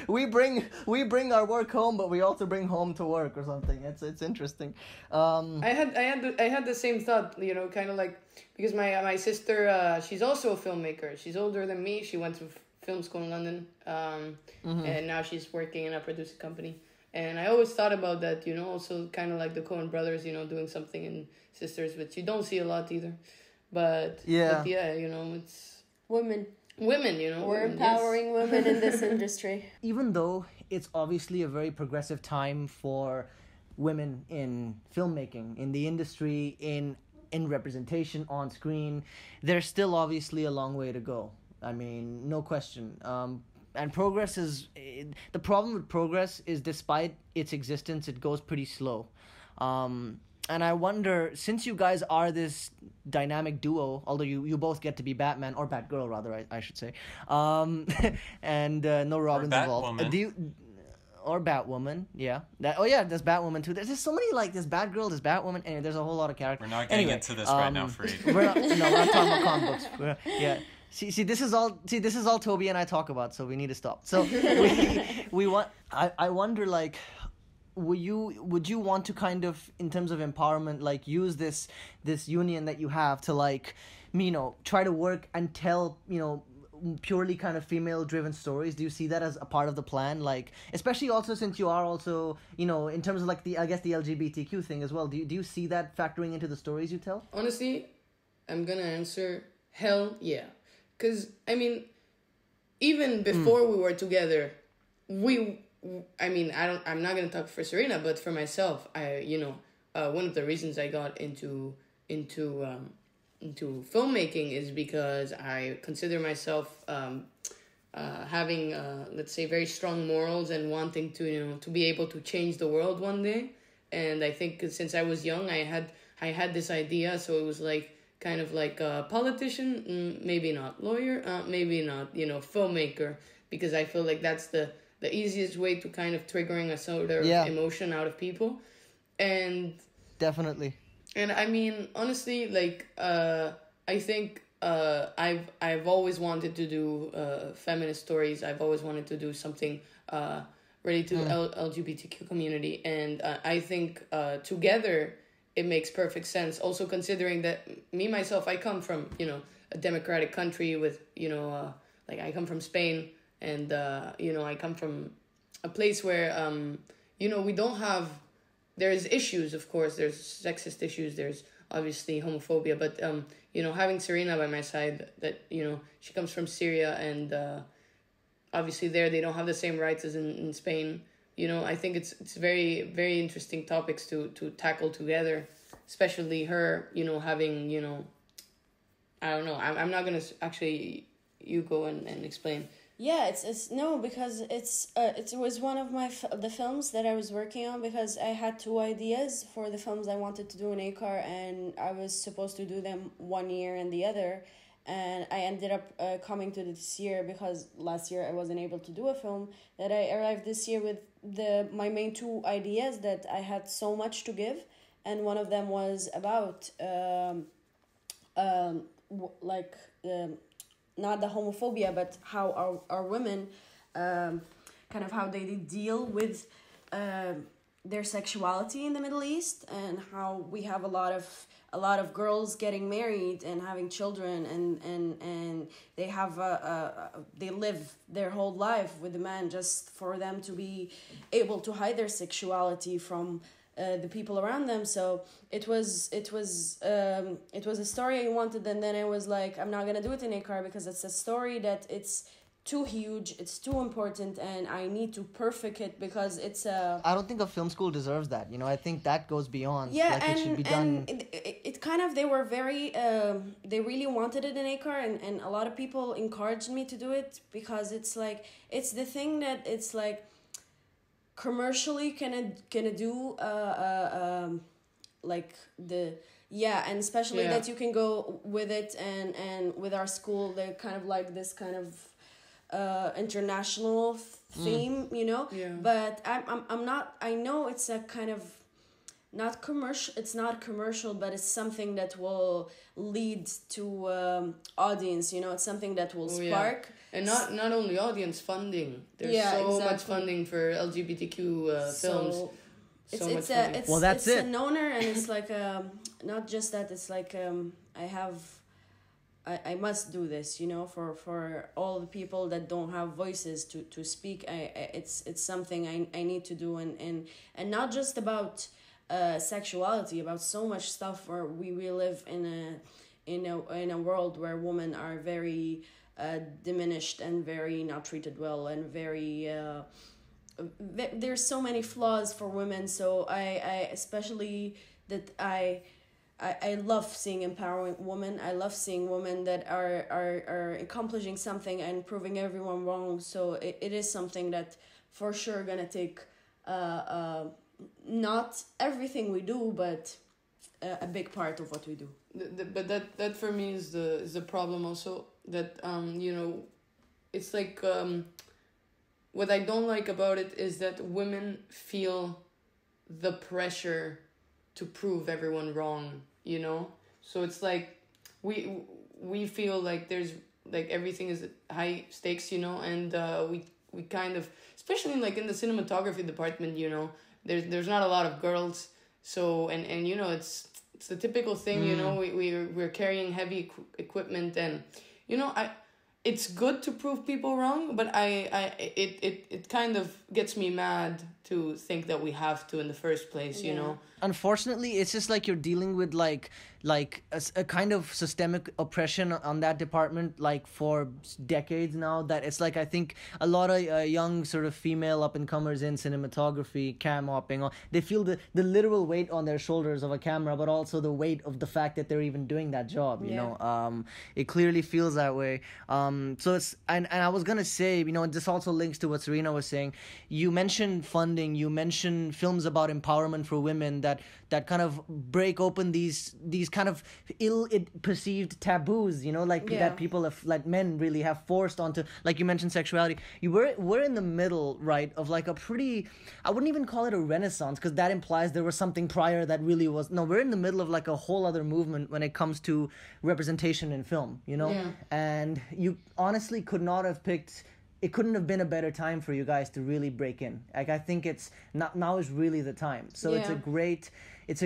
we bring our work home, but we also bring home to work or something. It's interesting. I had the same thought, kind of like, because my sister, she's also a filmmaker. She's older than me. She went to film school in London, and now she's working in a producing company. And I always thought about that, also kind of like the Coen brothers, doing something in Sisters, which you don't see a lot either. But yeah, it's women. We're empowering women in this industry. Even though it's obviously a very progressive time for women in filmmaking, in the industry, in representation on screen, there's still obviously a long way to go. I mean, no question. And progress the problem with progress is, despite its existence, it goes pretty slow. And I wonder, since you guys are this dynamic duo, although you both get to be Batman, or Batgirl rather, I should say, and no Robin's involved. Or Batwoman, yeah. There's Batwoman too. There's so many, like, there's Batgirl, there's Batwoman, and there's a whole lot of characters. We're not getting into this right now, Fareed. We're not talking about comic books. Yeah. See, this is all Toby and I talk about, so we need to stop. So we want. I wonder, like, would you want to kind of, in terms of empowerment, like, use this union that you have to, like, try to work and tell, purely kind of female driven stories? Do you see that as a part of the plan? Like, especially also since you are also, in terms of like the LGBTQ thing as well. Do you see that factoring into the stories you tell? Honestly, I'm gonna answer hell yeah. Because, I mean, even before we were together, I'm not going to talk for Serena, but for myself, one of the reasons I got into filmmaking is because I consider myself having, let's say, very strong morals and wanting to be able to change the world one day. And I think since I was young, I had this idea, so it was like, kind of like a politician, maybe not lawyer, maybe not, filmmaker, because I feel like that's the easiest way to kind of triggering a sort of emotion out of people. And definitely. And I mean, honestly, like, I think I've always wanted to do feminist stories. I've always wanted to do something related to LGBTQ community. And I think together it makes perfect sense. Also considering that myself, I come from, a democratic country with, like, I come from Spain, and, I come from a place where, we don't have, there's issues, of course, there's sexist issues, there's obviously homophobia, but, having Serena by my side, that, she comes from Syria, and obviously there they don't have the same rights as in Spain. I think it's very, very interesting topics to tackle together, especially her, having, I don't know. I'm not going to actually, you go and explain. Yeah, it's no, because it was one of the films that I was working on, because I had two ideas for the films I wanted to do in ACAR, and I was supposed to do them one year and the other. And I ended up coming to this year because last year I wasn't able to do a film, that I arrived this year with my main two ideas that I had so much to give. And one of them was about not the homophobia, but how our women, kind of how they deal with their sexuality in the Middle East, and how we have a lot of girls getting married and having children, and they have they live their whole life with the man just for them to be able to hide their sexuality from the people around them. So it was a story I wanted, and then I was like, I'm not gonna do it in Akar because it's a story that it's too huge, it's too important, and I need to perfect it because it's a... I don't think a film school deserves that. I think that goes beyond. Yeah, like, and it should be done. it kind of, they were very, they really wanted it in Akar, and a lot of people encouraged me to do it because it's like, it's the thing that it's like commercially gonna do like the... Yeah, and especially that you can go with it, and with our school, they're kind of like this kind of international theme, Yeah. But I'm not, I know it's a kind of not commercial, it's not commercial, but it's something that will lead to audience, it's something that will spark. And not only audience, funding. There's so much funding for LGBTQ films. That's it. It's an honor, and it's like not just that, it's like I must do this, for all the people that don't have voices to speak. It's something I need to do, and not just about sexuality, about so much stuff where we live in a world where women are very diminished and very not treated well, and very there's so many flaws for women. So I especially that I love seeing empowering women. I love seeing women that are accomplishing something and proving everyone wrong. So it is something that for sure gonna take not everything we do, but a big part of what we do. But that for me is the problem also, that it's like what I don't like about it is that women feel the pressure to prove everyone wrong, So it's like we feel like there's like everything is high stakes, and we kind of, especially in the cinematography department, there's not a lot of girls, so and it's the typical thing, we're carrying heavy equipment, and it's good to prove people wrong, but it kind of gets me mad to think that we have to in the first place, Unfortunately, it's just like you're dealing with like a kind of systemic oppression on that department like for decades now, that it's like I think a lot of young sort of female up-and-comers in cinematography, cam opping, they feel the literal weight on their shoulders of a camera, but also the weight of the fact that they're even doing that job, you know. It clearly feels that way. So it's, and I was gonna say, this also links to what Serena was saying. You mentioned funding, you mentioned films about empowerment for women that kind of break open these kind of perceived taboos, that people have, like men really have forced onto, like you mentioned sexuality. We're in the middle, right, of like a pretty, I wouldn't even call it a renaissance, because that implies there was something prior that really was, no, we're in the middle of like a whole other movement when it comes to representation in film, and you honestly could not have picked, it couldn't have been a better time for you guys to really break in. Like, I think it's now is really the time. So it's a great this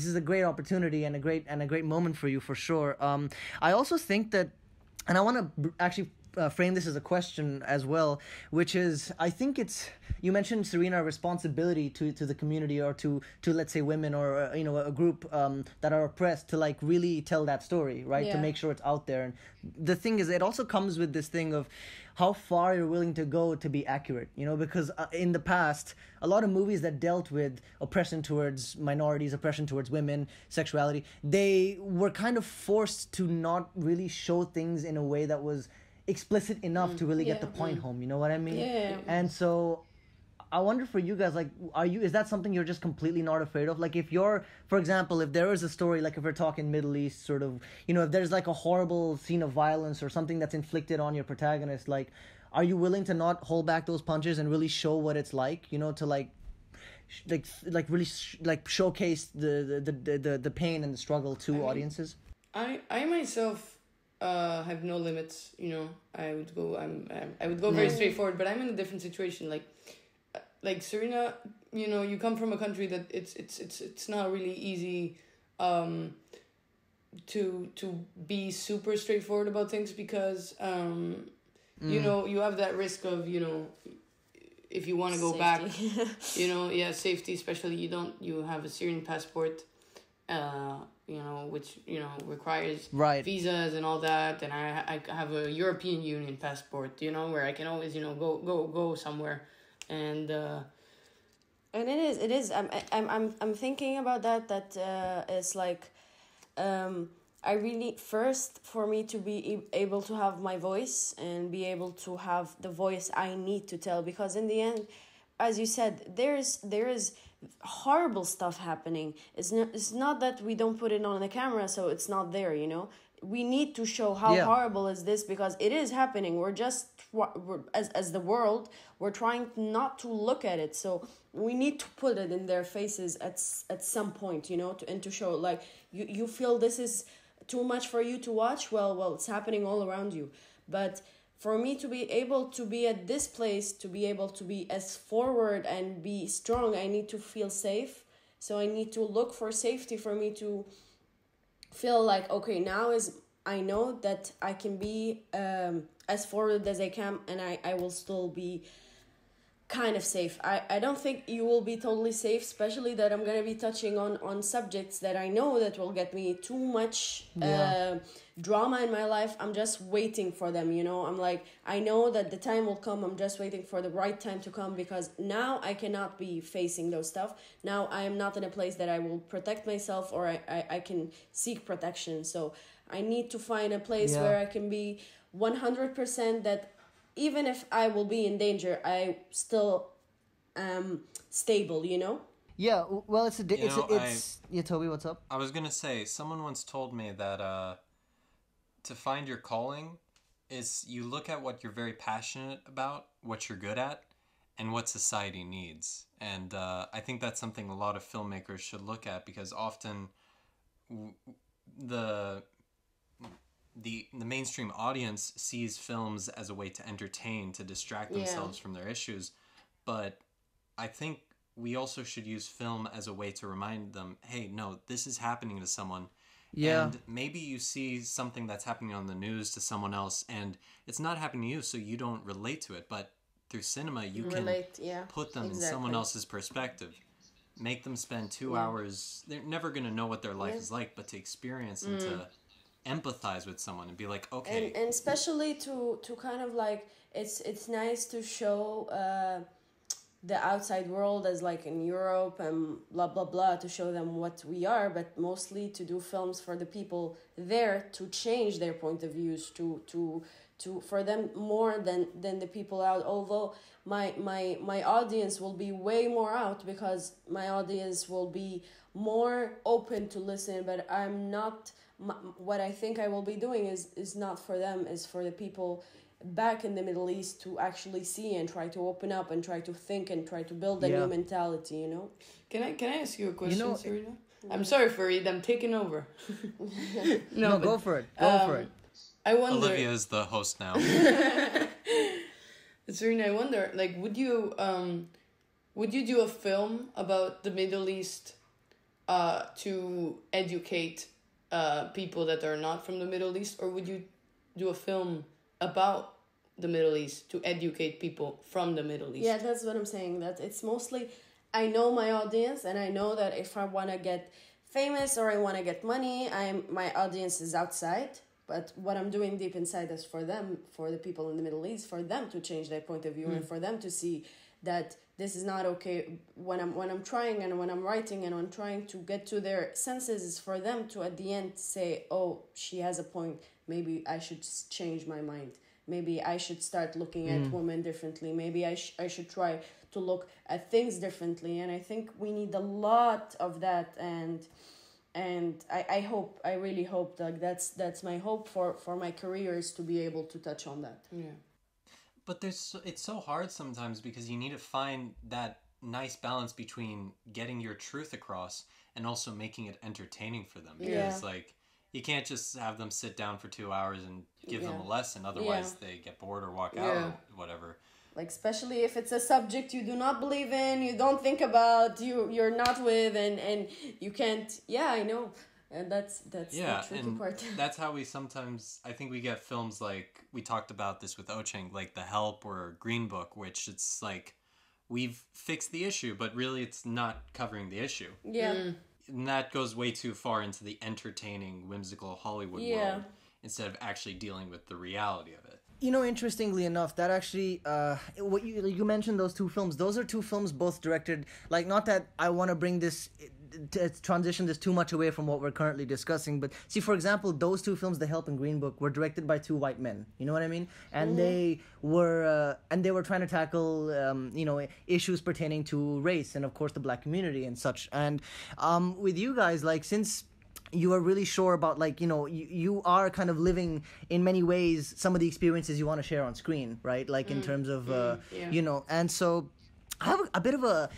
is a great opportunity and a great moment for you, for sure. I also think that, and I want to actually frame this as a question as well, which is, I think it's, you mentioned, Serena, responsibility to the community, or to let's say women, or a group that are oppressed, to like really tell that story, right? To make sure it's out there. And the thing is, it also comes with this thing of how far you're willing to go to be accurate, because in the past, a lot of movies that dealt with oppression towards minorities, oppression towards women, sexuality, they were kind of forced to not really show things in a way that was explicit enough to really get the point home, you know what I mean? And so I wonder for you guys, like, is that something you're just completely not afraid of? Like, if you're, for example, if there is a story, like if we're talking Middle East, sort of, if there's like a horrible scene of violence or something that's inflicted on your protagonist, like, are you willing to not hold back those punches and really show what it's like, to like really showcase the pain and the struggle to audiences? I myself have no limits. You know, I would go very straightforward. But I'm in a different situation. Like Serena, you know, you come from a country that it's not really easy, to be super straightforward about things because you know, you have that risk of, you know, if you want to go back, you know, safety, especially you have a Syrian passport, you know, which, you know, requires visas and all that, and I have a European Union passport, you know, where I can always, you know, go somewhere, and it is I'm thinking about that it's like I really, first, for me to be able to have my voice and be able to have the voice I need to tell, because in the end, as you said, there is horrible stuff happening. It's not that we don't put it on the camera so it's not there, you know. We need to show how horrible is this, because it is happening. We're as the world, we're trying not to look at it, so we need to put it in their faces at some point, you know, and to show, like, you feel this is too much for you to watch, well it's happening all around you. But for me to be able to be at this place, to be able to be as forward and be strong, I need to feel safe. So I need to look for safety for me to feel like, okay, now I know that I can be as forward as I can, and I will still be kind of safe. I don't think you will be totally safe, especially that I'm going to be touching on subjects that I know that will get me too much drama in my life. I'm just waiting for them, you know. I'm like, I know that the time will come. I'm just waiting for the right time to come, because now I cannot be facing those stuff. Now I am not in a place that I will protect myself, or I can seek protection. So I need to find a place where I can be 100% that even if I will be in danger, I still stable, you know? Yeah, well, it's yeah, Toby, what's up? I was gonna say, someone once told me that to find your calling is you look at what you're very passionate about, what you're good at, and what society needs. And I think that's something a lot of filmmakers should look at, because often the mainstream audience sees films as a way to entertain, to distract themselves from their issues. But I think we also should use film as a way to remind them, hey, no, this is happening to someone. Yeah. And maybe you see something that's happening on the news to someone else, and it's not happening to you, so you don't relate to it. But through cinema, you can put them in someone else's perspective. Make them spend 2 hours. They're never going to know what their life is like, but to experience and to empathize with someone and be like, okay. And especially to kind of like, it's nice to show the outside world as like in Europe and blah blah blah, to show them what we are, but mostly to do films for the people there, to change their point of views, to for them more than the people out. Although my audience will be way more out, because my audience will be more open to listen, but I'm not. What I think I will be doing is not for them, is for the people back in the Middle East to actually see and try to open up and try to think and try to build a new mentality, you know. Can I ask you a question, Serena? I'm sorry, Farid, I'm taking over. No, go for it. Go for it. I wonder. Olivia is the host now. Serena, I wonder, like, would you do a film about the Middle East to educate people that are not from the Middle East, or would you do a film about the Middle East to educate people from the Middle East? Yeah, that's what I'm saying. That it's mostly, I know my audience, and I know that if I want to get famous or I want to get money, my audience is outside. But what I'm doing deep inside is for them, for the people in the Middle East, for them to change their point of view and for them to see that this is not okay. When I'm trying and when I'm writing and I'm trying to get to their senses, is for them to at the end say, oh, she has a point. Maybe I should change my mind. Maybe I should start looking at women differently. Maybe I should try to look at things differently. And I think we need a lot of that. And I really hope that that's my hope for my career, is to be able to touch on that. Yeah. But it's so hard sometimes, because you need to find that nice balance between getting your truth across and also making it entertaining for them. Because like, you can't just have them sit down for 2 hours and give them a lesson. Otherwise, they get bored or walk out or whatever. Like, especially if it's a subject you do not believe in, you don't think about, you're not with, and you can't. Yeah, I know. And that's the tricky part. That's how we sometimes, I think we get films like, we talked about this with Ocheng, like The Help or Green Book, which it's like, we've fixed the issue, but really it's not covering the issue. Yeah. And that goes way too far into the entertaining, whimsical Hollywood world, instead of actually dealing with the reality of it. You know, interestingly enough, that actually, what you mentioned, those two films, those are two films both directed, like, not that I want to bring this, to transition this too much away from what we're currently discussing, but see, for example, those two films, The Help and Green Book, were directed by two white men, you know what I mean? And they were trying to tackle, issues pertaining to race and, of course, the black community and such. And with you guys, like, since you are really sure about, like, you are kind of living in many ways some of the experiences you want to share on screen, right? Like in terms of and so I have a bit of a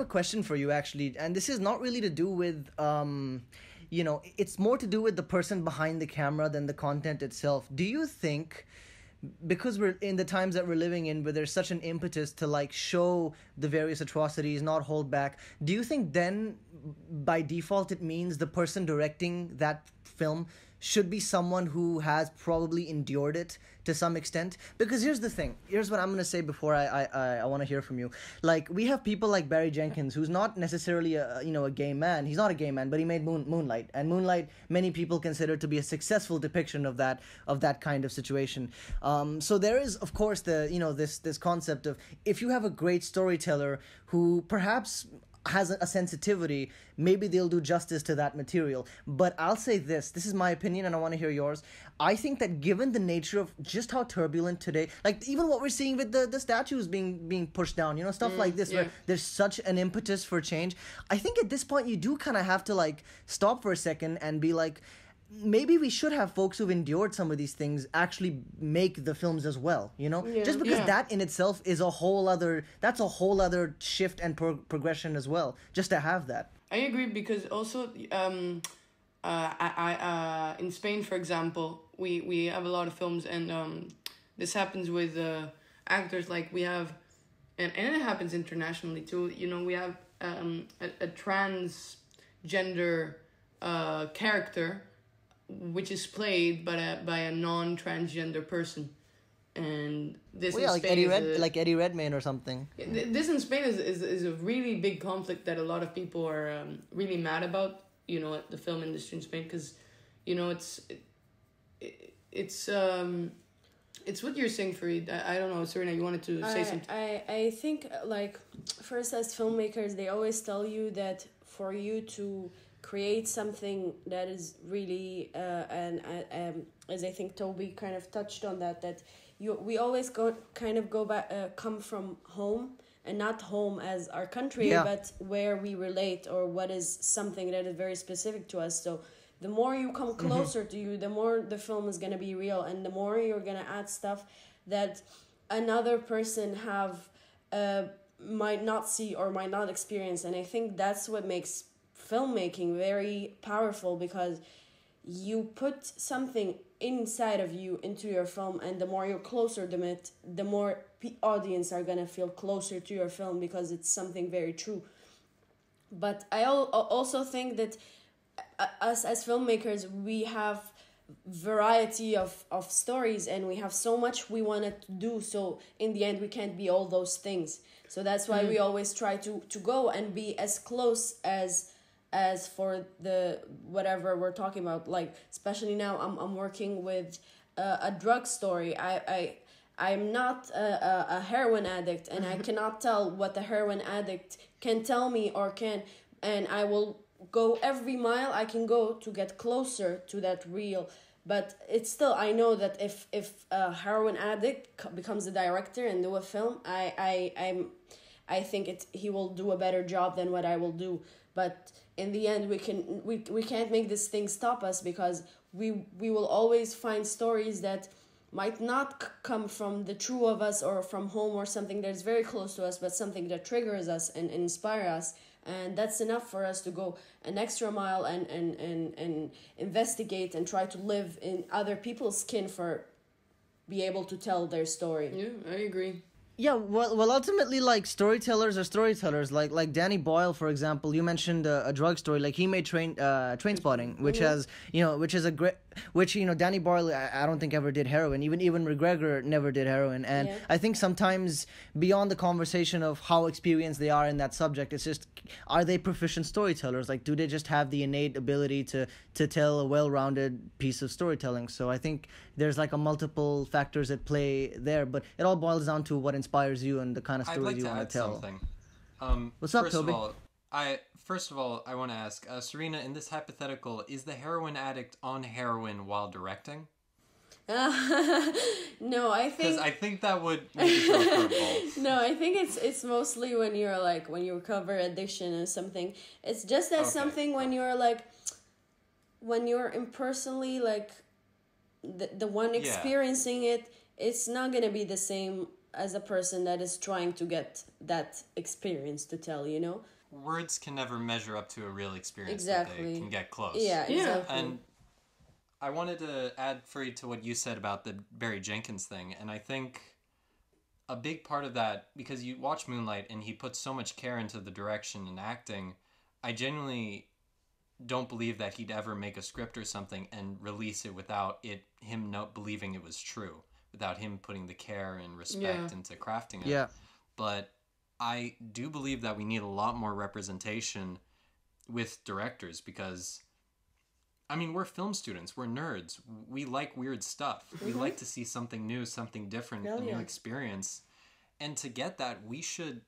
question for you, actually, and this is not really to do with it's more to do with the person behind the camera than the content itself. Do you think, because we're in the times that we're living in, where there's such an impetus to, like, show the various atrocities, not hold back, do you think then by default it means the person directing that film should be someone who has probably endured it to some extent? Because here's the thing. Here's what I'm going to say before I want to hear from you. Like, we have people like Barry Jenkins, who's not necessarily a gay man. He's not a gay man, but he made Moonlight. And Moonlight, many people consider to be a successful depiction of that kind of situation. So there is, of course, this concept of, if you have a great storyteller who perhaps has a sensitivity, maybe they'll do justice to that material. But I'll say this is my opinion, and I want to hear yours. I think that given the nature of just how turbulent today, like even what we're seeing with the statues being pushed down, stuff like this, where there's such an impetus for change, I think at this point you do kind of have to, like, stop for a second and be like, maybe we should have folks who've endured some of these things actually make the films as well, just because that in itself is a whole other shift and progression as well, just to have that. I agree, because also I in Spain, for example, we have a lot of films, and this happens with actors, like we have, and it happens internationally too, we have a transgender character which is played by a non-transgender person, and this in like Spain Eddie Redmayne or something. This in Spain is a really big conflict that a lot of people are really mad about. At the film industry in Spain, because it's what you're saying, Farid. I don't know, Serena, you wanted to say something. I think, like, first, as filmmakers, they always tell you that for you to create something that is really as I think Toby kind of touched on that we always go back, come from home, and not home as our country, but where we relate, or what is something that is very specific to us. So the more you come closer to you, the more the film is going to be real, and the more you're going to add stuff that another person might not see or might not experience. And I think that's what makes filmmaking very powerful, because you put something inside of you into your film, and the more you're closer to it, the more audience are gonna feel closer to your film, because it's something very true. But I also think that us as filmmakers, we have variety of stories, and we have so much we want to do, so in the end we can't be all those things. So that's why we always try to go and be as close as for the whatever we're talking about. Like, especially now I'm working with a drug story. I'm not a heroin addict, and I cannot tell what the heroin addict can tell me and I will go every mile I can go to get closer to that real. But it's still, I know that if a heroin addict becomes a director and do a film, I think he will do a better job than what I will do. But in the end, we can't make this thing stop us, because we will always find stories that might not come from the true of us or from home, or something that's very close to us, but something that triggers us and inspire us. and that's enough for us to go an extra mile and investigate and try to live in other people's skin for be able to tell their story. Yeah, I agree. Yeah, well, ultimately, like, storytellers are storytellers. Like Danny Boyle, for example. You mentioned a drug story. Like, he made Train Spotting, which has, which is a great, Danny Boyle, I don't think ever did heroin. Even McGregor never did heroin. And I think sometimes beyond the conversation of how experienced they are in that subject, it's just, are they proficient storytellers? Like, do they just have the innate ability to tell a well-rounded piece of storytelling? So I think there's like a multiple factors at play there, but it all boils down to what inspires you and the kind of stories you want to tell. Something. What's up, Toby? First of all, I want to ask, Serena, in this hypothetical, is the heroin addict on heroin while directing? No, I think... Because I think that would make it throw a curveball. No, I think it's mostly when you cover addiction or something. It's just as something when you're impersonally, like, the one experiencing it, it's not going to be the same as a person that is trying to get that experience to tell, Words can never measure up to a real experience. Exactly. But they can get close. Yeah, exactly. And I wanted to add, Free, to what you said about the Barry Jenkins thing, and I think a big part of that, because you watch Moonlight and he puts so much care into the direction and acting, I genuinely don't believe that he'd ever make a script or something and release it without him not believing it was true, without him putting the care and respect into crafting it. Yeah. But I do believe that we need a lot more representation with directors because, I mean, we're film students. We're nerds. We like weird stuff. Mm-hmm. We like to see something new, something different, a new experience. And to get that, we should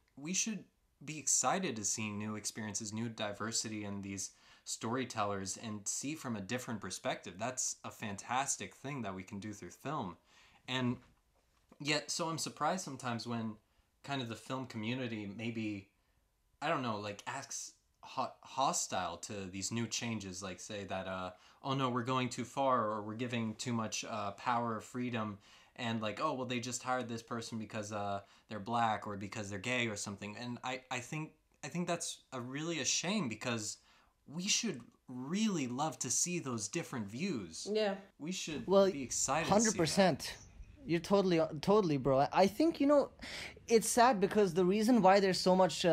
be excited to see new experiences, new diversity in these storytellers and see from a different perspective. That's a fantastic thing that we can do through film. And yet, so I'm surprised sometimes when kind of the film community maybe, I don't know, like acts hostile to these new changes, like say that, oh no, we're going too far, or we're giving too much power or freedom, and like, oh, well, they just hired this person because they're black or because they're gay or something. And I think that's really a shame because we should really love to see those different views. Yeah. We should be excited 100%. to see that. You're totally, bro. I think, it's sad because the reason why there's so much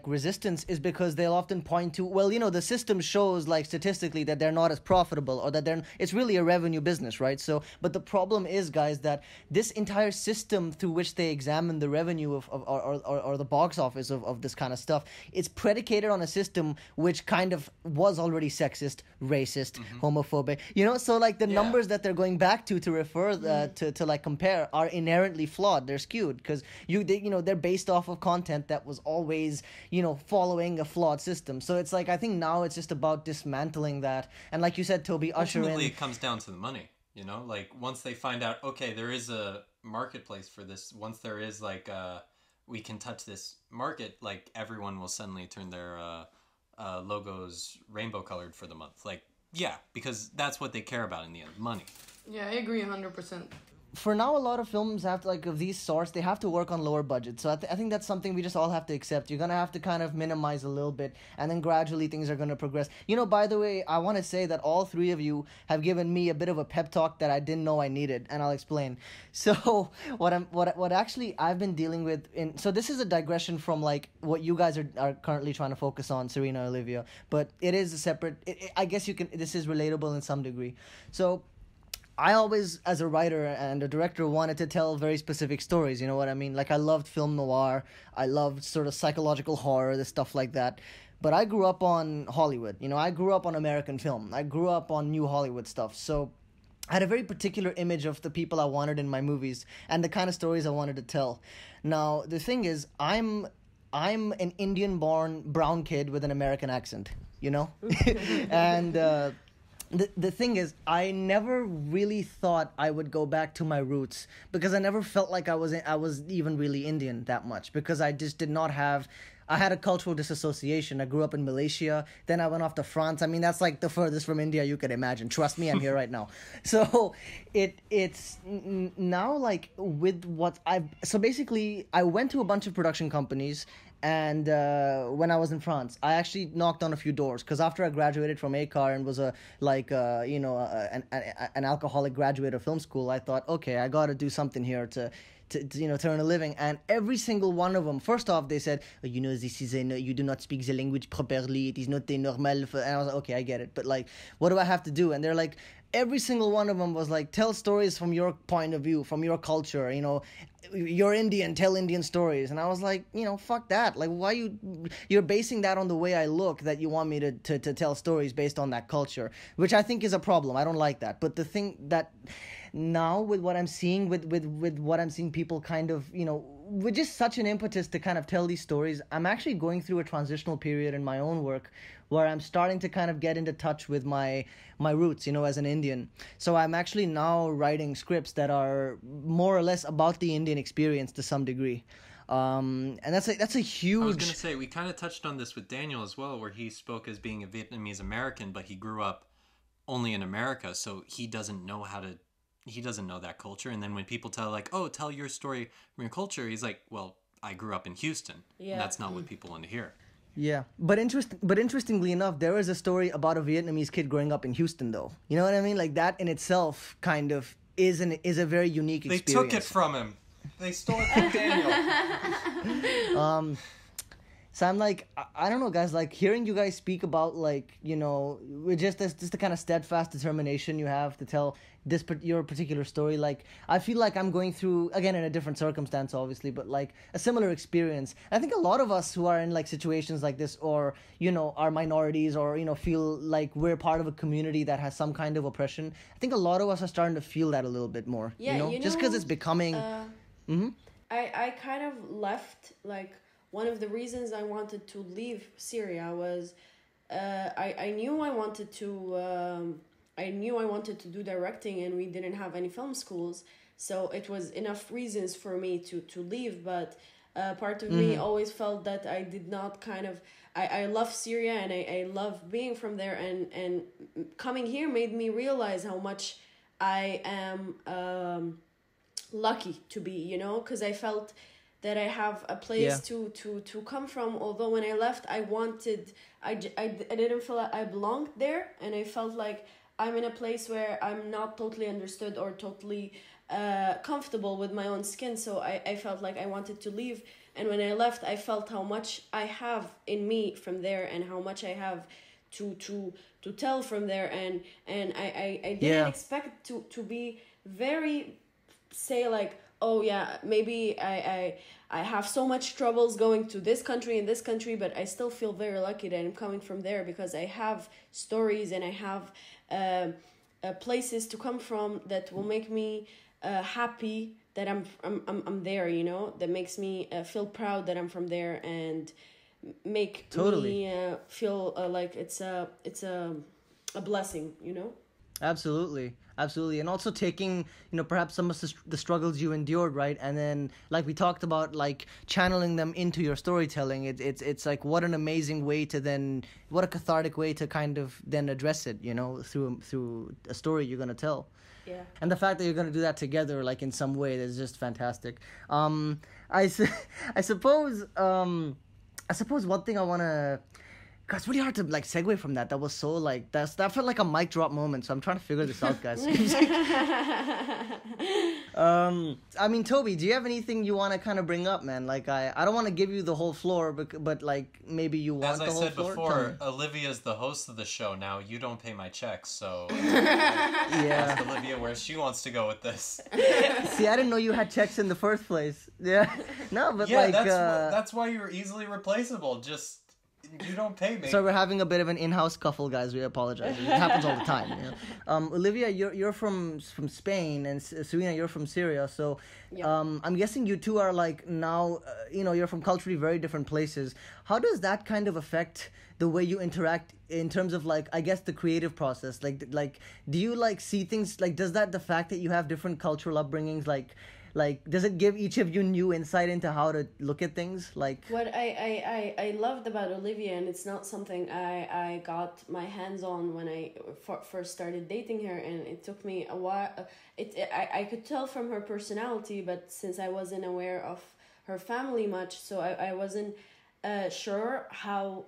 resistance is because they'll often point to, well, the system shows like statistically that they're not as profitable or that it's really a revenue business, right? So, but the problem is, guys, that this entire system through which they examine the revenue of or the box office of this kind of stuff, it's predicated on a system which kind of was already sexist, racist, homophobic, so like the numbers that they're going back to refer to like compare are inherently flawed. They're skewed because they're based off of content that was always, following a flawed system. So it's like, I think now it's just about dismantling that. And like you said, Toby, ultimately it comes down to the money, like once they find out, okay, there is a marketplace for this, once there is like, we can touch this market, like everyone will suddenly turn their logos rainbow colored for the month. Like, yeah, because that's what they care about in the end, money. Yeah, I agree 100%. For now, a lot of films have to, like, of these sorts, they have to work on lower budgets. So I think that's something we just all have to accept. You're going to have to kind of minimize a little bit, and then gradually things are going to progress. By the way, I want to say that all three of you have given me a bit of a pep talk that I didn't know I needed, and I'll explain. So what actually I've been dealing with so this is a digression from like what you guys are currently trying to focus on, Serena and Olivia, but it is a separate, I guess this is relatable in some degree. So I always, as a writer and a director, wanted to tell very specific stories, you know what I mean? Like, I loved film noir, I loved sort of psychological horror, the stuff like that. But I grew up on Hollywood, I grew up on American film, I grew up on New Hollywood stuff, so I had a very particular image of the people I wanted in my movies and the kind of stories I wanted to tell. Now, the thing is, I'm an Indian-born brown kid with an American accent, and the thing is, I never really thought I would go back to my roots because I never felt like I was even really Indian that much because I just did not have. I had a cultural disassociation. I grew up in Malaysia, then I went off to France. I mean, that's like the furthest from India you could imagine. Trust me, I'm here right now. So it's now like with what so basically I went to a bunch of production companies And when I was in France, I actually knocked on a few doors because after I graduated from ACAR and was an alcoholic graduate of film school, I thought, okay, I got to do something here to to earn a living. And every single one of them, first off, they said, oh, this is you do not speak the language properly. It is not a normal. And I was like, okay, I get it. But like, what do I have to do? And they're like, every single one of them was like, tell stories from your point of view, from your culture. You're Indian, tell Indian stories. And I was like, fuck that. Like, why you're basing that on the way I look, that you want me to tell stories based on that culture, which I think is a problem. I don't like that. But the thing that now with what I'm seeing, with what I'm seeing people kind of, with just such an impetus to kind of tell these stories, I'm actually going through a transitional period in my own work where I'm starting to kind of get into touch with my roots, as an Indian. So I'm actually now writing scripts that are more or less about the Indian experience to some degree. And that's a huge... I was going to say, we kind of touched on this with Daniel as well, where he spoke as being a Vietnamese American, but he grew up only in America, so he doesn't know that culture. And then when people tell like, oh, tell your story from your culture, he's like, well, I grew up in Houston. Yeah. And that's not what people want to hear. Yeah, but interestingly enough, there is a story about a Vietnamese kid growing up in Houston, though. You know what I mean? Like, that in itself kind of is a very unique experience. They took it from him. They stole it from Daniel. So I'm like, I don't know, guys, like, hearing you guys speak about, like, with just the kind of steadfast determination you have to tell your particular story, like, I feel like I'm going through, again, in a different circumstance, obviously, but, like, a similar experience. I think a lot of us who are in, like, situations like this, or, are minorities, or, feel like we're part of a community that has some kind of oppression, I think a lot of us are starting to feel that a little bit more, just because it's becoming... I kind of left, like... One of the reasons I wanted to leave Syria was I knew I wanted to do directing, and we didn't have any film schools, so it was enough reasons for me to leave. But part of me always felt that I did not kind of... I love Syria, and I love being from there, and coming here made me realize how much I am lucky to be, because I felt that I have a place to come from. Although when I left, I didn't feel like I belonged there, and I felt like I'm in a place where I'm not totally understood or totally comfortable with my own skin. So I felt like I wanted to leave, and when I left, I felt how much I have in me from there, and how much I have to tell from there, and I didn't expect to be very, say, like, oh yeah, maybe I have so much troubles going to this country and this country, but I still feel very lucky that I'm coming from there, because I have stories and I have places to come from that will make me happy that I'm there, that makes me feel proud that I'm from there, and make me feel like it's a blessing, Absolutely. And also taking, perhaps some of the struggles you endured, right? And then, like we talked about, like, channeling them into your storytelling. It's like, what an amazing way to then, what a cathartic way to kind of then address it, through a story you're going to tell. Yeah. And the fact that you're going to do that together, like, in some way, is just fantastic. I suppose one thing I want to... God, it's really hard to, like, segue from that. That was so, like, that felt like a mic drop moment, so I'm trying to figure this out, guys. I mean, Toby, do you have anything you want to kind of bring up, man? Like, I don't want to give you the whole floor, but like, maybe you want the whole floor? As I said before, Olivia's the host of the show now. You don't pay my checks, so... Yeah. Ask Olivia where she wants to go with this. See, I didn't know you had checks in the first place. Yeah. No, but yeah, like... that's why you're easily replaceable. Just... You don't pay me. So we're having a bit of an in-house scuffle, guys. We apologize. It happens all the time. Olivia, you're from Spain, and Serena, you're from Syria. So I'm guessing you two are, like, now, you're from culturally very different places. How does that kind of affect the way you interact in terms of, like, I guess, the creative process? Like, do you, like, see things, like, does the fact that you have different cultural upbringings, like, does it give each of you new insight into how to look at things? Like, what I loved about Olivia, and it's not something I got my hands on when I first started dating her, and it took me a while. I could tell from her personality, but since I wasn't aware of her family much, so I wasn't sure how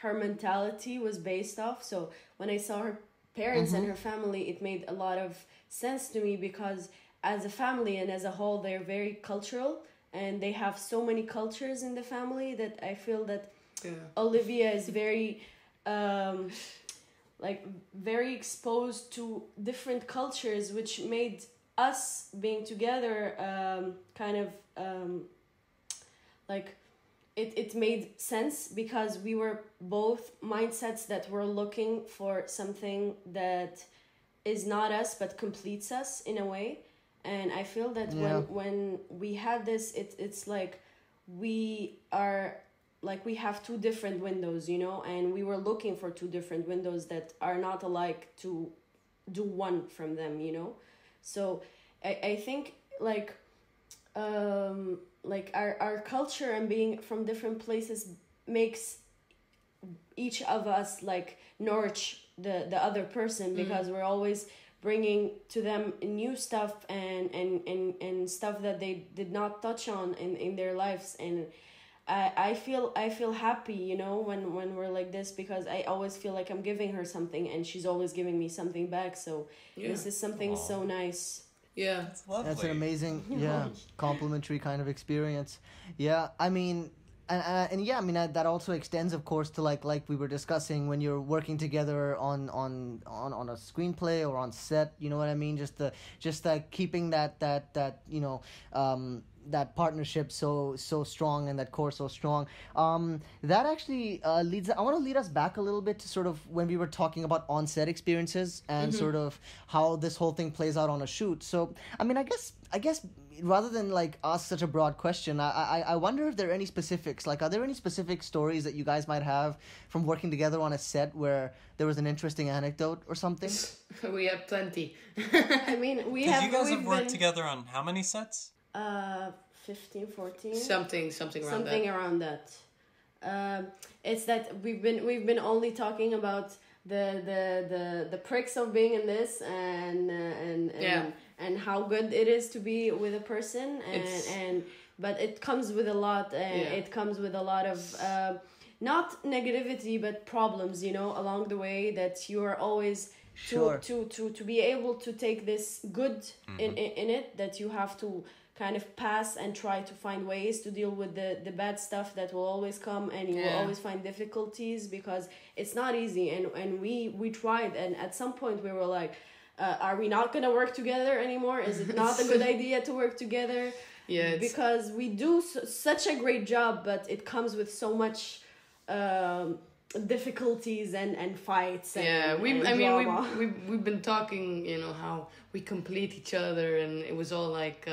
her mentality was based off. So when I saw her parents and her family, it made a lot of sense to me, because as a family and as a whole, they're very cultural, and they have so many cultures in the family, that I feel that Olivia is very like very exposed to different cultures, which made us being together kind of like it made sense, because we were both mindsets that were looking for something that is not us but completes us in a way. And I feel that when we had this, it's like we are like we have two different windows, you know, and we were looking for two different windows that are not alike to do one from them, you know. So I think like our culture and being from different places makes each of us like nourish the other person, because we're always bringing to them new stuff and stuff that they did not touch on in their lives. And I feel happy, you know, when we're like this, because I always feel like I'm giving her something and she's always giving me something back. So this is something so nice. Yeah, That's lovely. That's an amazing, complimentary kind of experience. Yeah, I mean, and yeah, I mean that also extends, of course, to like we were discussing when you're working together on a screenplay or on set. You know what I mean? Just keeping that you know that partnership so strong and that core so strong. That actually leads. I want to lead us back a little bit to sort of when we were talking about on-set experiences and sort of how this whole thing plays out on a shoot. So I mean, I guess rather than like ask such a broad question, I wonder if there are any specifics. Like, are there any specific stories that you guys might have from working together on a set where there was an interesting anecdote or something? We have plenty. I mean, you guys have worked together on how many sets? 15, 14. Something around that. It's that we've been only talking about the pricks of being in this and how good it is to be with a person, but it comes with a lot. It comes with a lot of not negativity but problems, you know, along the way, that you are always to be able to take this good in it, that you have to kind of pass and try to find ways to deal with the bad stuff that will always come, and you will always find difficulties, because it's not easy. And we tried, and at some point we were like, are we not gonna work together anymore? Is it not a good idea to work together? Because we do such a great job, but it comes with so much difficulties and fights and drama. We've been talking, you know, how we complete each other, and it was all like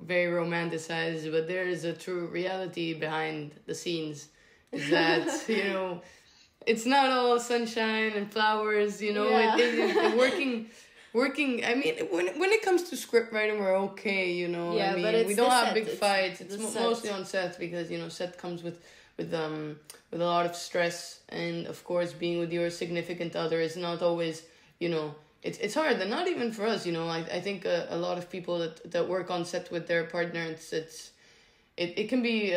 very romanticized, but there is a true reality behind the scenes, is that you know, it's not all sunshine and flowers, you know. Working, I mean, when it comes to script writing, we're okay, you know. I mean, we don't have big fights. It's mostly on set, because, you know, set comes with a lot of stress, and of course being with your significant other is not always, you know, it's hard, and not even for us, you know. I think a lot of people that work on set with their partner, it can be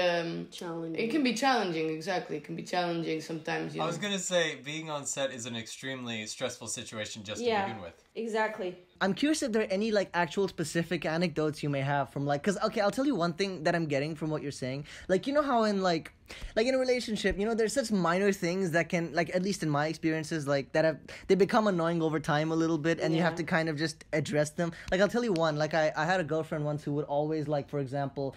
challenging. It can be challenging, exactly. It can be challenging sometimes, you know. I was gonna say, being on set is an extremely stressful situation just to begin with. Exactly. I'm curious if there are any like actual specific anecdotes you may have from like, because okay, I'll tell you one thing that I'm getting from what you're saying. Like, you know how in like in a relationship, you know, there's such minor things that can, like, at least in my experiences, like they become annoying over time a little bit, and you have to kind of just address them. Like, I'll tell you one. Like, I had a girlfriend once who would always, like, for example,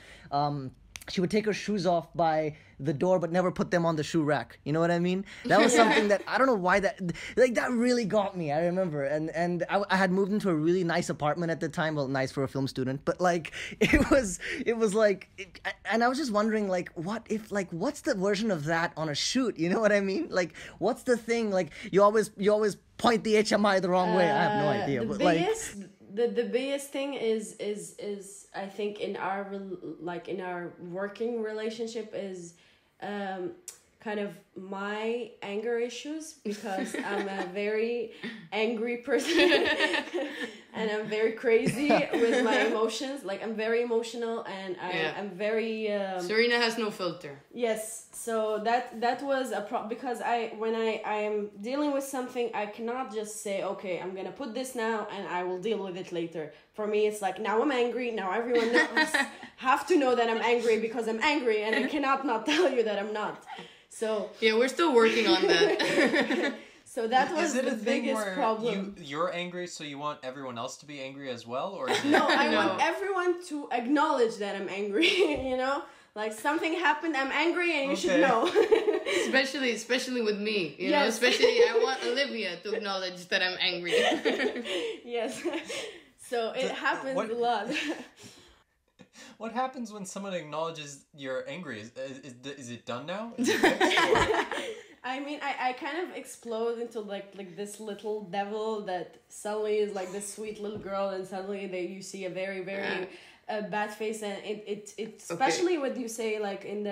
she would take her shoes off by the door but never put them on the shoe rack. You know what I mean? That was something that I don't know why that really got me. I remember, and I had moved into a really nice apartment at the time. Well, nice for a film student, but like it was like, and I was just wondering, like, what's the version of that on a shoot? You know what I mean? Like, what's the thing? Like, you always point the HMI the wrong way. I have no idea. The biggest thing is I think in our working relationship is kind of my anger issues, because I'm a very angry person and I'm very crazy with my emotions. Like, I'm very emotional, and I'm very Serena has no filter. Yes, so that was a problem, because when I am dealing with something, I cannot just say, okay, I'm gonna put this now and I will deal with it later. For me, it's like, now I'm angry, now everyone have to know that I'm angry because I'm angry, and I cannot not tell you that I'm not. So yeah, we're still working on that. So that was is it the a thing biggest where problem. you're angry, so you want everyone else to be angry as well, or is it... No, I No. want everyone to acknowledge that I'm angry. You know, like, something happened, I'm angry, and you should know. especially with me, you know. Yes. Especially, I want Olivia to acknowledge that I'm angry. Yes. So it happens a lot. What happens when someone acknowledges you're angry? Is it done now? Is it fixed, or... I mean, I kind of explode into like this little devil that suddenly is like this sweet little girl, and suddenly you see a very bad face, and it especially when you say, like, in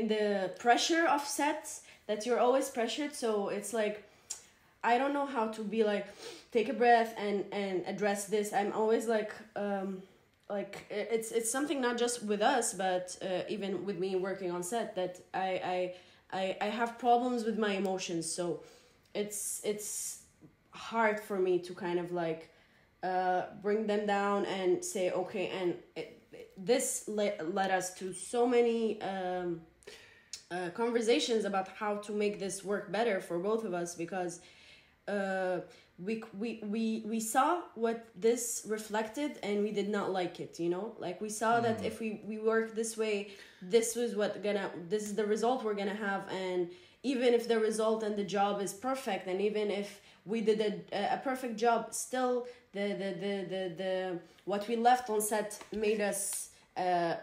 the pressure of sets, that you're always pressured. So it's like, I don't know how to be like, take a breath and address this. I'm always like it's something not just with us, but even with me working on set, that I have problems with my emotions. So it's hard for me to kind of like bring them down and say, okay, and this led us to so many conversations about how to make this work better for both of us, because we saw what this reflected, and we did not like it, you know. Like, we saw that if we work this way, this is the result we're gonna have. And even if the result and the job is perfect, and even if we did a perfect job, still the what we left on set made us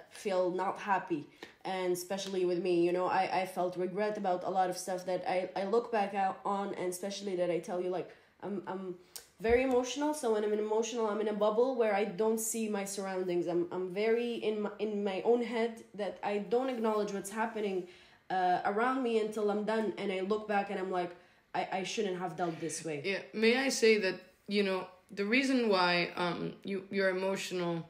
feel not happy. And especially with me, you know, I felt regret about a lot of stuff that I look back on, and especially that I tell you, like, I'm very emotional. So when I'm emotional, I'm in a bubble where I don't see my surroundings. I'm very in my own head, that I don't acknowledge what's happening around me until I'm done, and I look back and I'm like, I shouldn't have dealt this way. Yeah, may I say that, you know, the reason why you're emotional,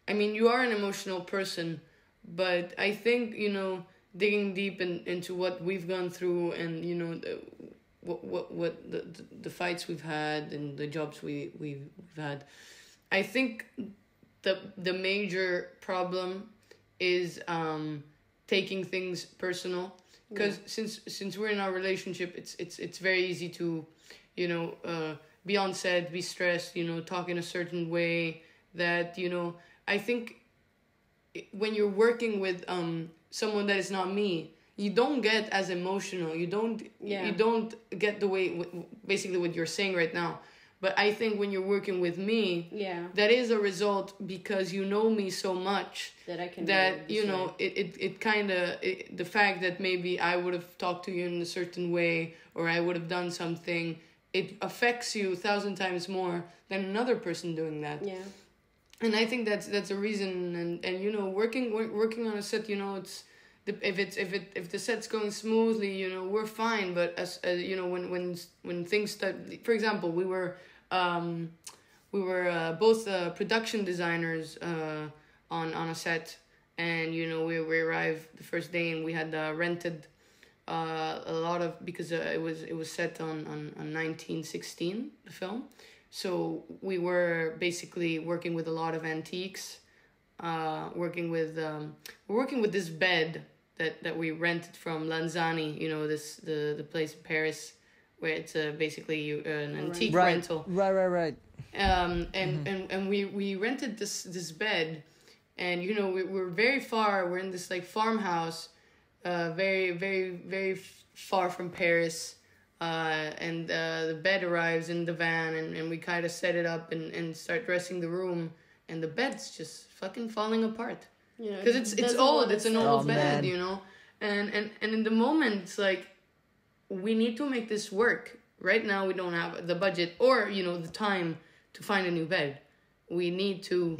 I mean, you are an emotional person, but I think, you know, digging deep into what we've gone through, and, you know, what the fights we've had and the jobs we've had, I think the major problem is taking things personal, because since we're in our relationship, it's very easy to, you know, be on set, be stressed, you know, talk in a certain way that, you know, I think when you're working with someone that is not me, you don't get as emotional. You don't get the way, basically what you're saying right now. But I think when you're working with me, that is a result, because you know me so much that I can, that, you know, it kind of, the fact that maybe I would have talked to you in a certain way, or I would have done something, it affects you 1,000 times more than another person doing that. Yeah. And I think that's a reason. And you know, working on a set, you know, it's, if the set's going smoothly, you know, we're fine. But as you know, when things start, for example, we were both production designers on a set, and you know, we arrived the first day, and we had rented a lot of, because it was set on 1916, the film. So we were basically working with a lot of antiques, working with this bed that we rented from Lanzani, you know, the place in Paris where it's basically an antique rental. Right. And we rented this bed, and you know, we're very far. We're in this like farmhouse, very very very far from Paris. And the bed arrives in the van, and we kind of set it up and start dressing the room, and the bed's just fucking falling apart. Yeah, because it's old. It's an old bed, man. you know. And in the moment, it's like, we need to make this work. Right now, we don't have the budget or, you know, the time to find a new bed. We need to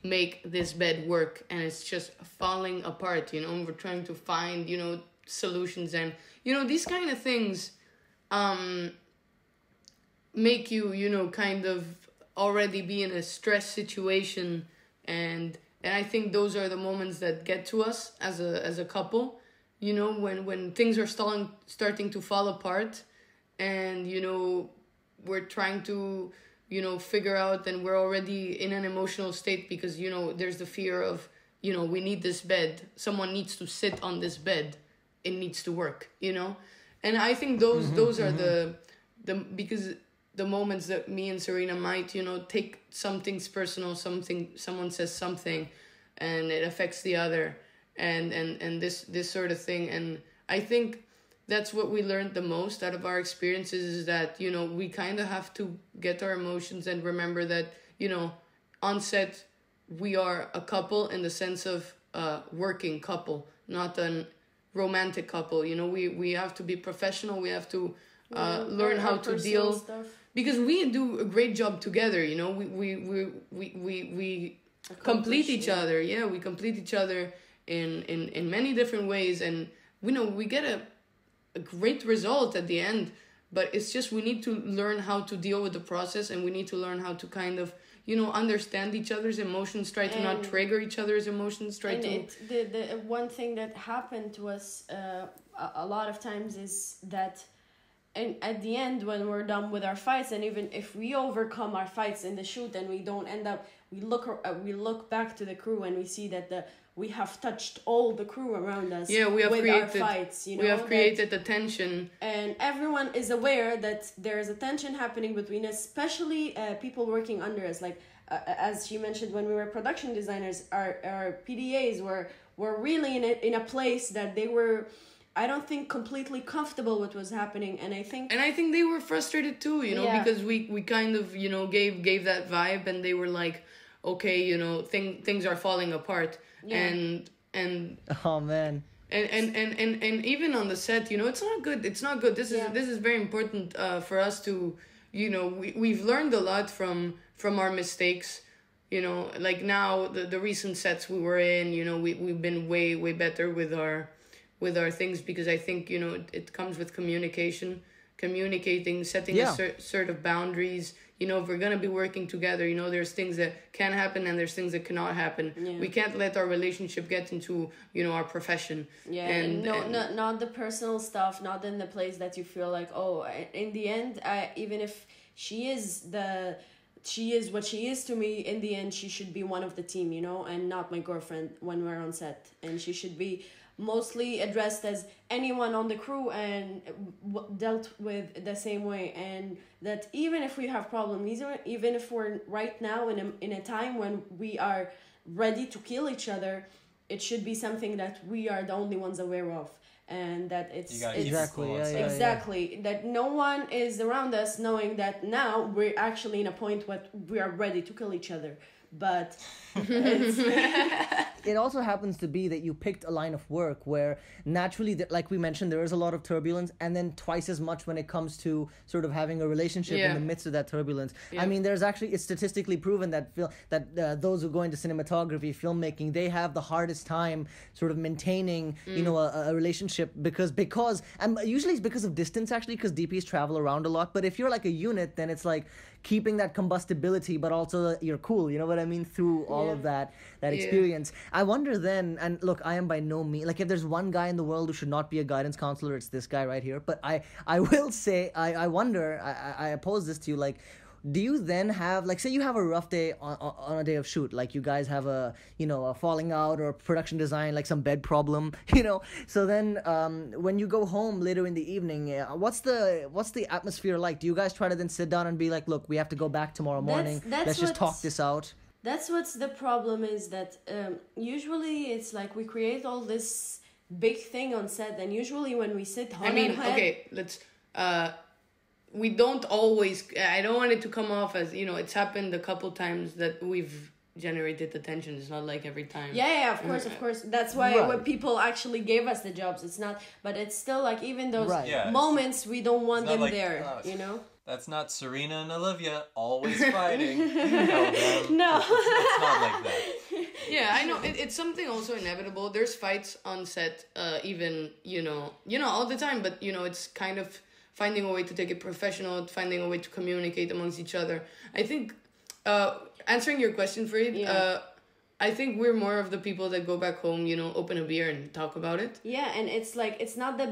make this bed work, and it's just falling apart, you know. And we're trying to find, you know, solutions. And these kind of things make you kind of already be in a stress situation. And I think those are the moments that get to us as a couple, when things are starting to fall apart, and we're trying to figure out, and we're already in an emotional state because there's the fear of we need this bed, someone needs to sit on this bed, it needs to work, and I think those are the because the moments that me and Serena might take something's personal, someone says something and it affects the other, and this sort of thing. And I think that's what we learned the most out of our experiences, is that we kind of have to get our emotions and remember that on set we are a couple in the sense of working couple, not an romantic couple. We have to be professional, we have to learn how to deal stuff. Because we do a great job together. We complete each other. Yeah, we complete each other in many different ways, and we get a great result at the end. But it's just we need to learn how to deal with the process, and we need to learn how to kind of understand each other's emotions, try to not trigger each other's emotions, the one thing that happened to us a lot of times is that, and at the end, when we're done with our fights, and even if we overcome our fights in the shoot and we don't end up, we look back to the crew and we see that we have touched all the crew around us. Yeah, we have with created our fights. we have created the tension, and everyone is aware that there is a tension happening between us, especially people working under us. Like as she mentioned, when we were production designers, our PDAs were really in a place that they were, I don't think, completely comfortable with what was happening, and I think they were frustrated too, because we kind of gave that vibe, and they were like, okay, things are falling apart, and oh man, and even on the set, it's not good. This is very important for us to, we've learned a lot from our mistakes. Like now the recent sets we were in, we've been way better with our things, because I think it comes with communicating, setting a sort of boundaries. If we're gonna be working together, there's things that can happen and there's things that cannot happen. We can't let our relationship get into our profession. And not the personal stuff, not in the place that you feel like, oh, in the end, even if she is what she is to me, in the end she should be one of the team, and not my girlfriend when we're on set, and she should be mostly addressed as anyone on the crew and dealt with the same way. And that even if we have problems, even if we're right now in a time when we are ready to kill each other, it should be something that we are the only ones aware of, and that it's exactly that no one is around us knowing that now we're actually in a point where we are ready to kill each other. But it also happens to be that you picked a line of work where naturally, like we mentioned, there is a lot of turbulence, and then twice as much when it comes to sort of having a relationship in the midst of that turbulence. I mean, it's statistically proven that those who go into cinematography, filmmaking, they have the hardest time sort of maintaining a relationship because and usually it's because of distance, actually, because DPs travel around a lot. But if you're like a unit, then it's like keeping that combustibility, but also you're cool, you know what I mean, through all of that experience. I wonder then, and look, I am by no means, like if there's one guy in the world who should not be a guidance counselor, it's this guy right here. But I will say, I wonder, I pose this to you, like, do you then have, like, say you have a rough day on a day of shoot, like you guys have a falling out or production design, like some bed problem, so then when you go home later in the evening, what's the atmosphere like? Do you guys try to then sit down and be like, look, we have to go back tomorrow morning, let's just talk this out? That's what's the problem, is that usually it's like we create all this big thing on set, and usually when we sit we don't always, I don't want it to come off as, it's happened a couple times that we've generated the tension. It's not like every time. Yeah, of course. That's why when people actually gave us the jobs, it's not, but it's still like, even those moments, we don't want them like, there, That's not Serena and Olivia always fighting. You know them. No. It's not like that. Yeah, I know it's something also inevitable. There's fights on set, even all the time. But it's kind of finding a way to take it professional, finding a way to communicate amongst each other. I think, answering your question, Farid, I think we're more of the people that go back home, open a beer and talk about it. Yeah, and it's like it's not the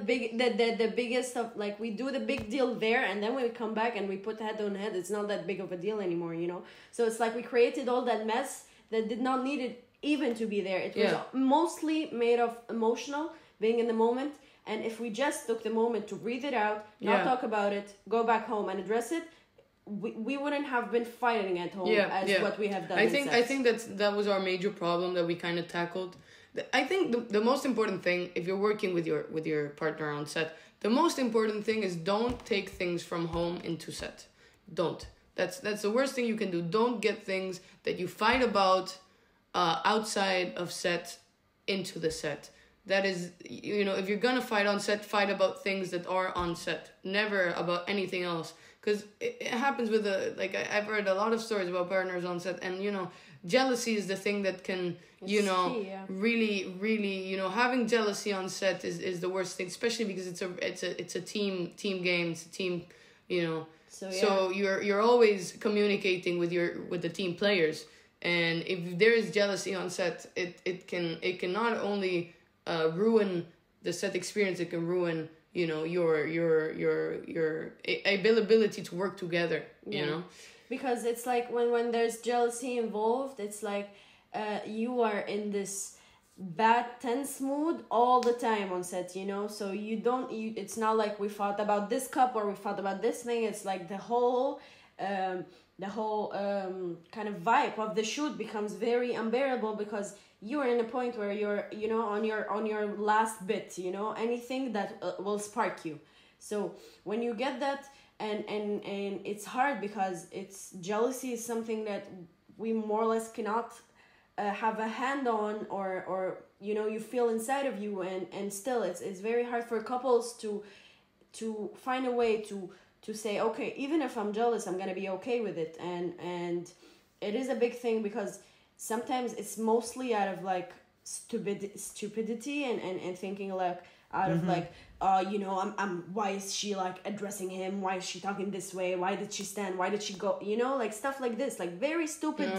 biggest of, like, we do the big deal there, and then when we come back and we put head on head, it's not that big of a deal anymore, So it's like we created all that mess that did not need it even to be there. It was mostly made of emotional, being in the moment, and if we just took the moment to breathe it out, not talk about it, go back home and address it, we wouldn't have been fighting at home as what we have done. I think that was our major problem that we kind of tackled. I think the most important thing, if you're working with your partner on set, the most important thing is don't take things from home into set. Don't. That's the worst thing you can do. Don't get things that you fight about outside of set into the set. That is, if you're gonna fight on set, fight about things that are on set. Never about anything else. Because it happens with I've heard a lot of stories about partners on set, and jealousy is the thing that can really, really, having jealousy on set is the worst thing, especially because it's a team game, it's a team, So you're always communicating with the team players, and if there is jealousy on set, it can not only ruin the set experience, it can ruin your ability to work together, because it's like when there's jealousy involved, it's like you are in this bad tense mood all the time on set, so it's not like we fought about this cup or we fought about this thing. It's like the whole kind of vibe of the shoot becomes very unbearable, because you are in a point where you're on your last bit, anything that will spark you. So when you get that, and it's hard, because jealousy is something that we more or less cannot have a hand on, or you feel inside of you, and still it's very hard for couples to find a way to say, okay, even if I'm jealous, I'm gonna be okay with it, and it is a big thing, because sometimes it's mostly out of like stupidity and thinking like out of like, I'm why is she like addressing him? Why is she talking this way? Why did she stand? Why did she go? Like stuff like this, like very stupid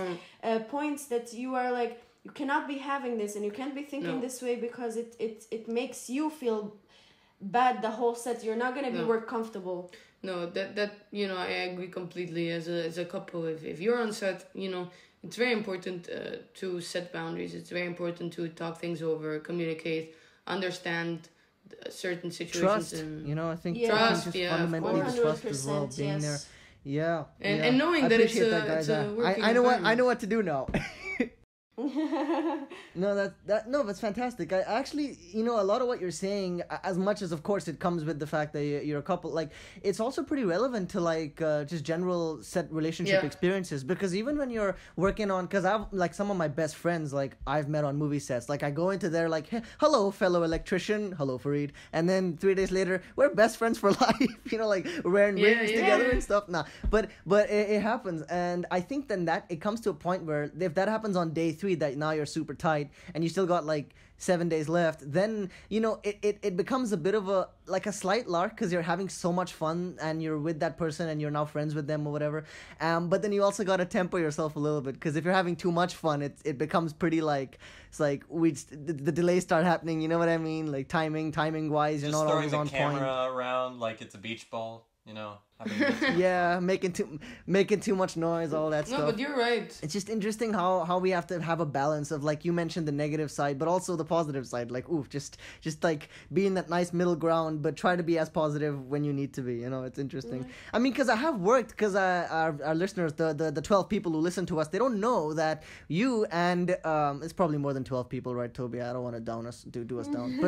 points that you are like, you cannot be having this, and you can't be thinking this way, because it makes you feel bad the whole set. You're not gonna be work comfortable. No, that I agree completely. As a couple, if you're on set, it's very important to set boundaries. It's very important to talk things over, communicate, understand certain situations. Trust, I think trust, fundamentally trust as well, being there. Yeah. And knowing that it's a working I know what to do now. That's fantastic. I actually, a lot of what you're saying, as much as of course it comes with the fact that you're a couple, like it's also pretty relevant to like just general set relationship experiences, because even when you're working on, because I've like some of my best friends, like I've met on movie sets, like I go into there like, hey, hello fellow electrician, hello Farid, and then 3 days later we're best friends for life, like we're wearing rings together and stuff. But it happens, and I think then that it comes to a point where if that happens on day 3, that now you're super tight and you still got like 7 days left, then it becomes a bit of a slight lark, because you're having so much fun and you're with that person and you're now friends with them or whatever, but then you also got to temper yourself a little bit, because if you're having too much fun, it becomes pretty like, it's like the delays start happening, you know what I mean, like timing wise, you're just not always on point. Just throwing the camera around like it's a beach ball, making too much noise, all that stuff. No, but you're right. It's just interesting how we have to have a balance of, like you mentioned, the negative side, but also the positive side. Like, just like being that nice middle ground, but try to be as positive when you need to be. It's interesting. Mm-hmm. I mean, because I have worked, because our listeners, the 12 people who listen to us, they don't know that you and it's probably more than 12 people, right, Toby? I don't want to do us down,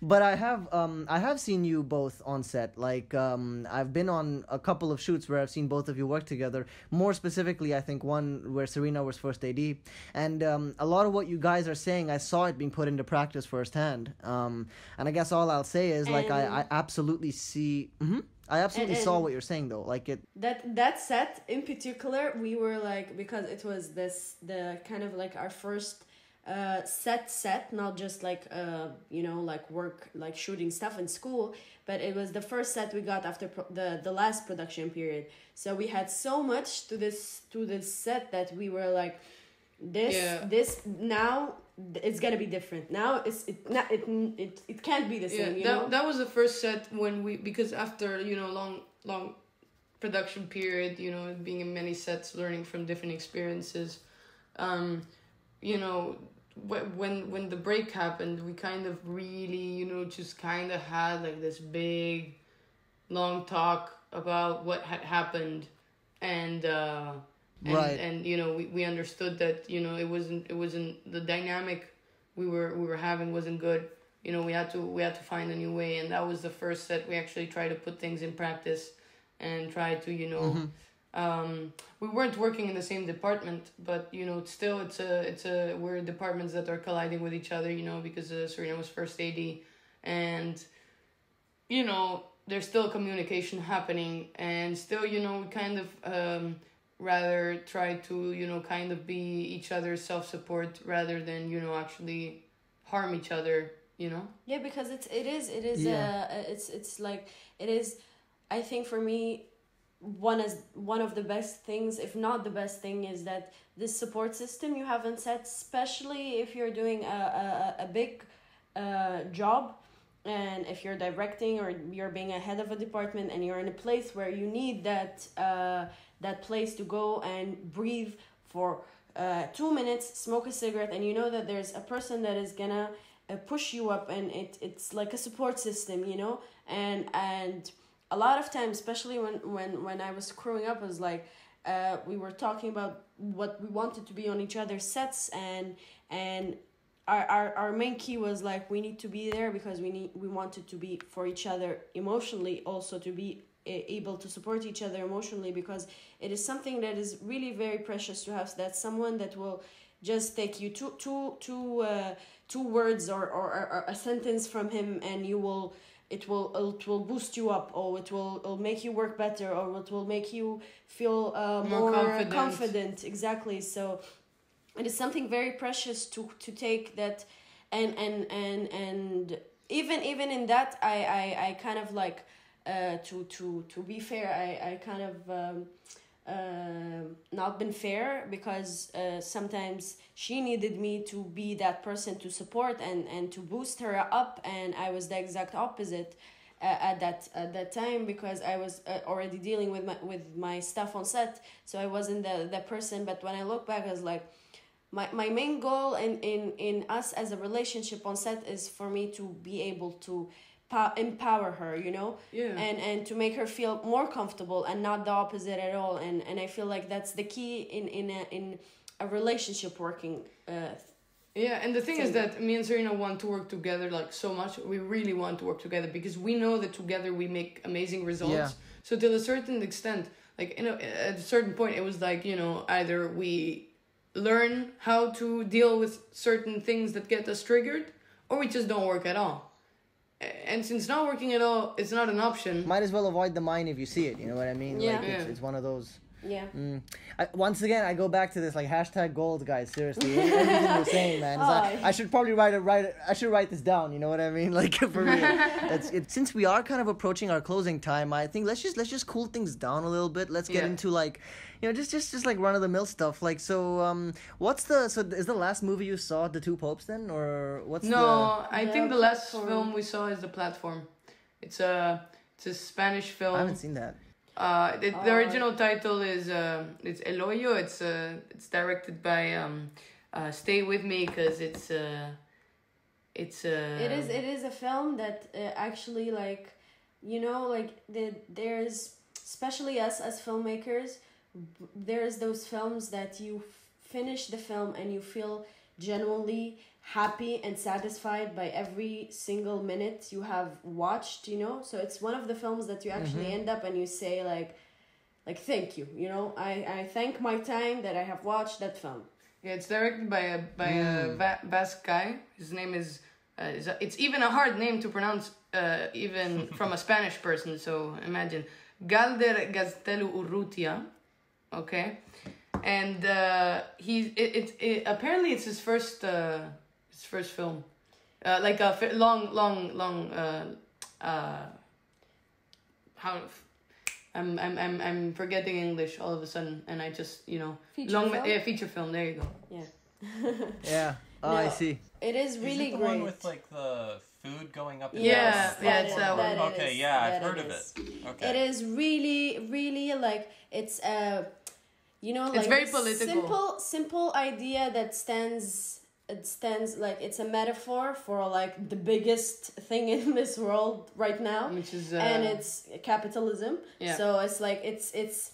but I have seen you both on set. Like, I've been on a couple of shoots where I've seen both of you work together. More specifically, I think one where Serena was first AD. And a lot of what you guys are saying, I saw it being put into practice firsthand. And I guess all I'll say is, like, I absolutely see... Mm-hmm. I absolutely saw and what you're saying though. Like it. that set in particular, we were like, because it was the kind of like our first set, not just like like work, like shooting stuff in school, but it was the first set we got after the last production period. So we had so much to this set that we were like, this now it's gonna be different. Now it can't be the same. That was the first set when because after long production period, being in many sets, learning from different experiences, when the break happened, we kind of really just kind of had like this big long talk about what had happened, and Right. And we understood that it wasn't the dynamic we were having wasn't good. We had to find a new way, and that was the first set we actually tried to put things in practice and try to we weren't working in the same department, but still we're departments that are colliding with each other, because Serena was first AD, and there's still communication happening, and still kind of rather try to kind of be each other's self-support rather than actually harm each other. Yeah, because it is it's like it is. I think for me, one of the best things, if not the best thing, is that this support system you have on set, especially if you're doing a big job, and if you're directing or you're being a head of a department and you're in a place where you need that place to go and breathe for 2 minutes, smoke a cigarette, and that there's a person that is gonna push you up, and it's like a support system, and a lot of times, especially when I was growing up, it was like we were talking about what we wanted to be on each other's sets, and our main key was like, we need to be there because we wanted to be for each other emotionally, also to be able to support each other emotionally, because it is something that is really very precious to have, that someone that will just take you two words or a sentence from him, and it will boost you up, or it'll make you work better, or it will make you feel more confident. Exactly. So it is something very precious to take that, and even in that, I kind of like to be fair, I kind of not been fair, because sometimes she needed me to be that person to support and to boost her up, and I was the exact opposite at that time, because I was already dealing with my stuff on set, so I wasn't the person. But when I look back, I was like, my main goal in us as a relationship on set is for me to be able to empower her, and to make her feel more comfortable, and not the opposite at all, and I feel like that's the key in a relationship working. And the thing is that me and Serena want to work together like so much. We really want to work together because we know that together we make amazing results. Yeah. So to a certain extent, like at a certain point, it was like either we learn how to deal with certain things that get us triggered, or we just don't work at all. And since not working at all, it's not an option. Might as well avoid the mine if you see it. You know what I mean? Yeah. Like it's one of those. Yeah. Once again, I go back to this like #gold, guys. Seriously, everything you're saying, man. I should probably I should write this down. You know what I mean? Like for real. Since we are kind of approaching our closing time, I think let's just cool things down a little bit. Let's get into like, just like run of the mill stuff. Like so, is the last movie you saw The Two Popes then, or what's I think the last film we saw is The Platform. It's a Spanish film. I haven't seen that. The original title is it's El Hoyo. It's directed by Stay With Me, because it is a film that actually like there's, especially us as filmmakers, there's those films that you finish the film and you feel genuinely happy and satisfied by every single minute you have watched, so it's one of the films that you actually end up and you say like thank you, I thank my time that I have watched that film. Yeah, it's directed by a Basque guy. His name is it's even a hard name to pronounce, even from a Spanish person. So imagine Galder Gaztelu Urrutia, okay, and apparently it's his first film, like a long how. I'm forgetting English all of a sudden, and I just feature film. There you go. Yeah. Yeah. Oh, I see. It is really is it the great. one with like the food going up? Yeah, it's that one. Okay, yeah, I've heard of it. Okay. It is really, really like it's like it's very political. Simple idea that stands. It stands like it's a metaphor for like the biggest thing in this world right now, which is and it's capitalism. Yeah. So it's like it's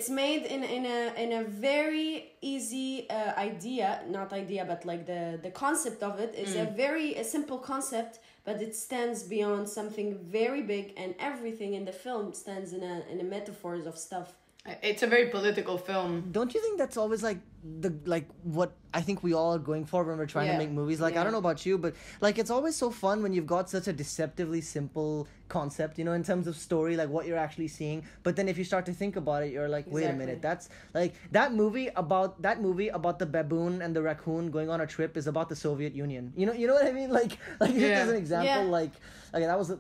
made in a very easy not idea, but like the concept of it is a simple concept, but it stands beyond something very big, and everything in the film stands in a metaphors of stuff. It's a very political film. Don't you think that's always like what I think we all are going for when we're trying to make movies? Like, I don't know about you, but like it's always so fun when you've got such a deceptively simple concept, in terms of story, like what you're actually seeing. But then if you start to think about it, you're like, wait a minute, that's like that movie about the baboon and the raccoon going on a trip is about the Soviet Union. You know what I mean? Like just as an example, like that was a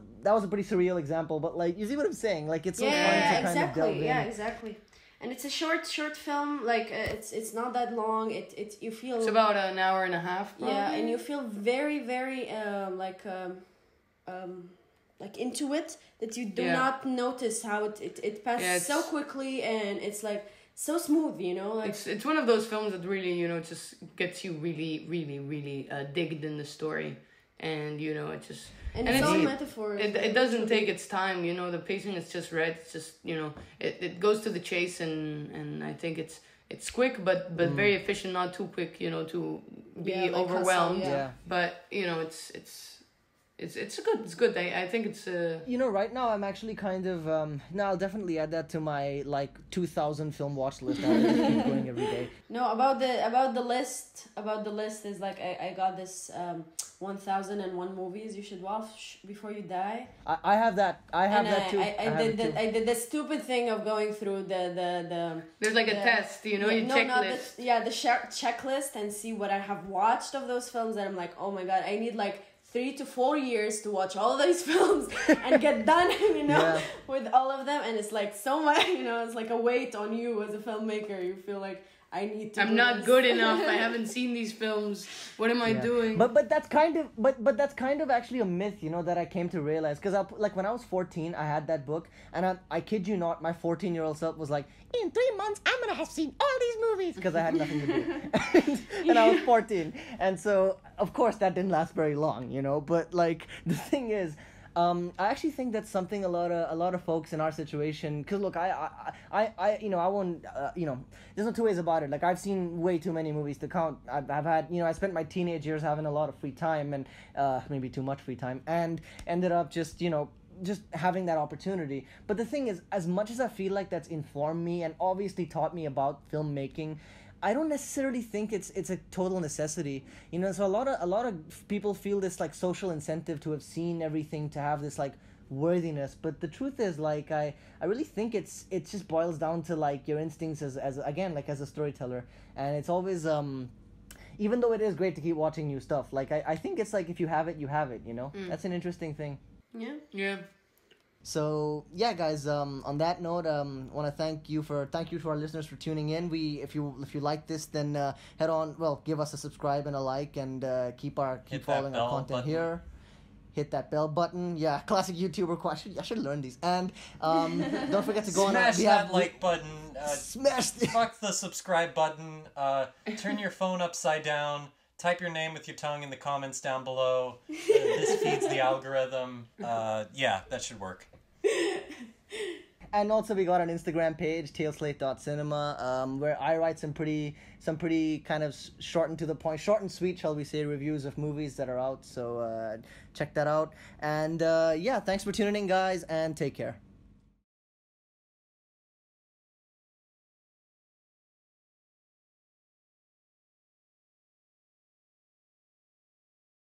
pretty surreal example, but like you see what I'm saying? Like it's so fun to kind of delve in. Yeah, exactly. And it's a short film. Like it's not that long. It you feel it's about an hour and a half. Probably. Yeah, and you feel very very like into it, that you do not notice how it passes so quickly, and it's like so smooth. Like it's one of those films that really just gets you really really really digged in the story, and it just. And it's all metaphors. It doesn't take its time, the pacing is just right. It's just, it goes to the chase, and I think it's quick, but very efficient, not too quick, to be overwhelmed. But, it's good. It's good. I think it's right now I'm actually kind of now I'll definitely add that to my like 2,000 film watch list. I'll just keep going every day. No, about the list is like I got this 1001 movies you should watch before you die. I have that. I have that too. I did the stupid thing of going through the there's like a test, checklist. The checklist, and see what I have watched of those films, and I'm like, oh my god, I need like 3 to 4 years to watch all these films and get done, with all of them. And it's like so much, it's like a weight on you as a filmmaker. You feel like I'm not good enough. I haven't seen these films. What am I doing? But that's kind of actually a myth, that I came to realize. Because like when I was 14, I had that book, and I kid you not, my 14-year-old self was like, in 3 months I'm gonna have seen all these movies, because I had nothing to do, and I was 14, and so of course that didn't last very long, But like the thing is. I actually think that's something a lot of folks in our situation. Cause look, I won't. There's no two ways about it. Like I've seen way too many movies to count. I've had. I spent my teenage years having a lot of free time, and maybe too much free time, and ended up just having that opportunity. But the thing is, as much as I feel like that's informed me and obviously taught me about filmmaking, I don't necessarily think it's a total necessity. So a lot of people feel this like social incentive to have seen everything, to have this like worthiness. But the truth is, like I really think it just boils down to like your instincts as a storyteller. And it's always even though it is great to keep watching new stuff, like I think it's like if you have it, you have it, That's an interesting thing. Yeah. So yeah, guys. On that note, want to thank you to our listeners for tuning in. If you like this, then head on. Well, give us a subscribe and a like, and keep following our content button. Here. Hit that bell button. Yeah, classic YouTuber question. I should learn these. And don't forget to go smash that like button. Smash. Fuck the subscribe button. Turn your phone upside down. Type your name with your tongue in the comments down below. This feeds the algorithm. That should work. And also we got an Instagram page, tailslate.cinema, where I write some pretty kind of short and to the point, short and sweet, shall we say, reviews of movies that are out. So check that out. And thanks for tuning in, guys, and take care.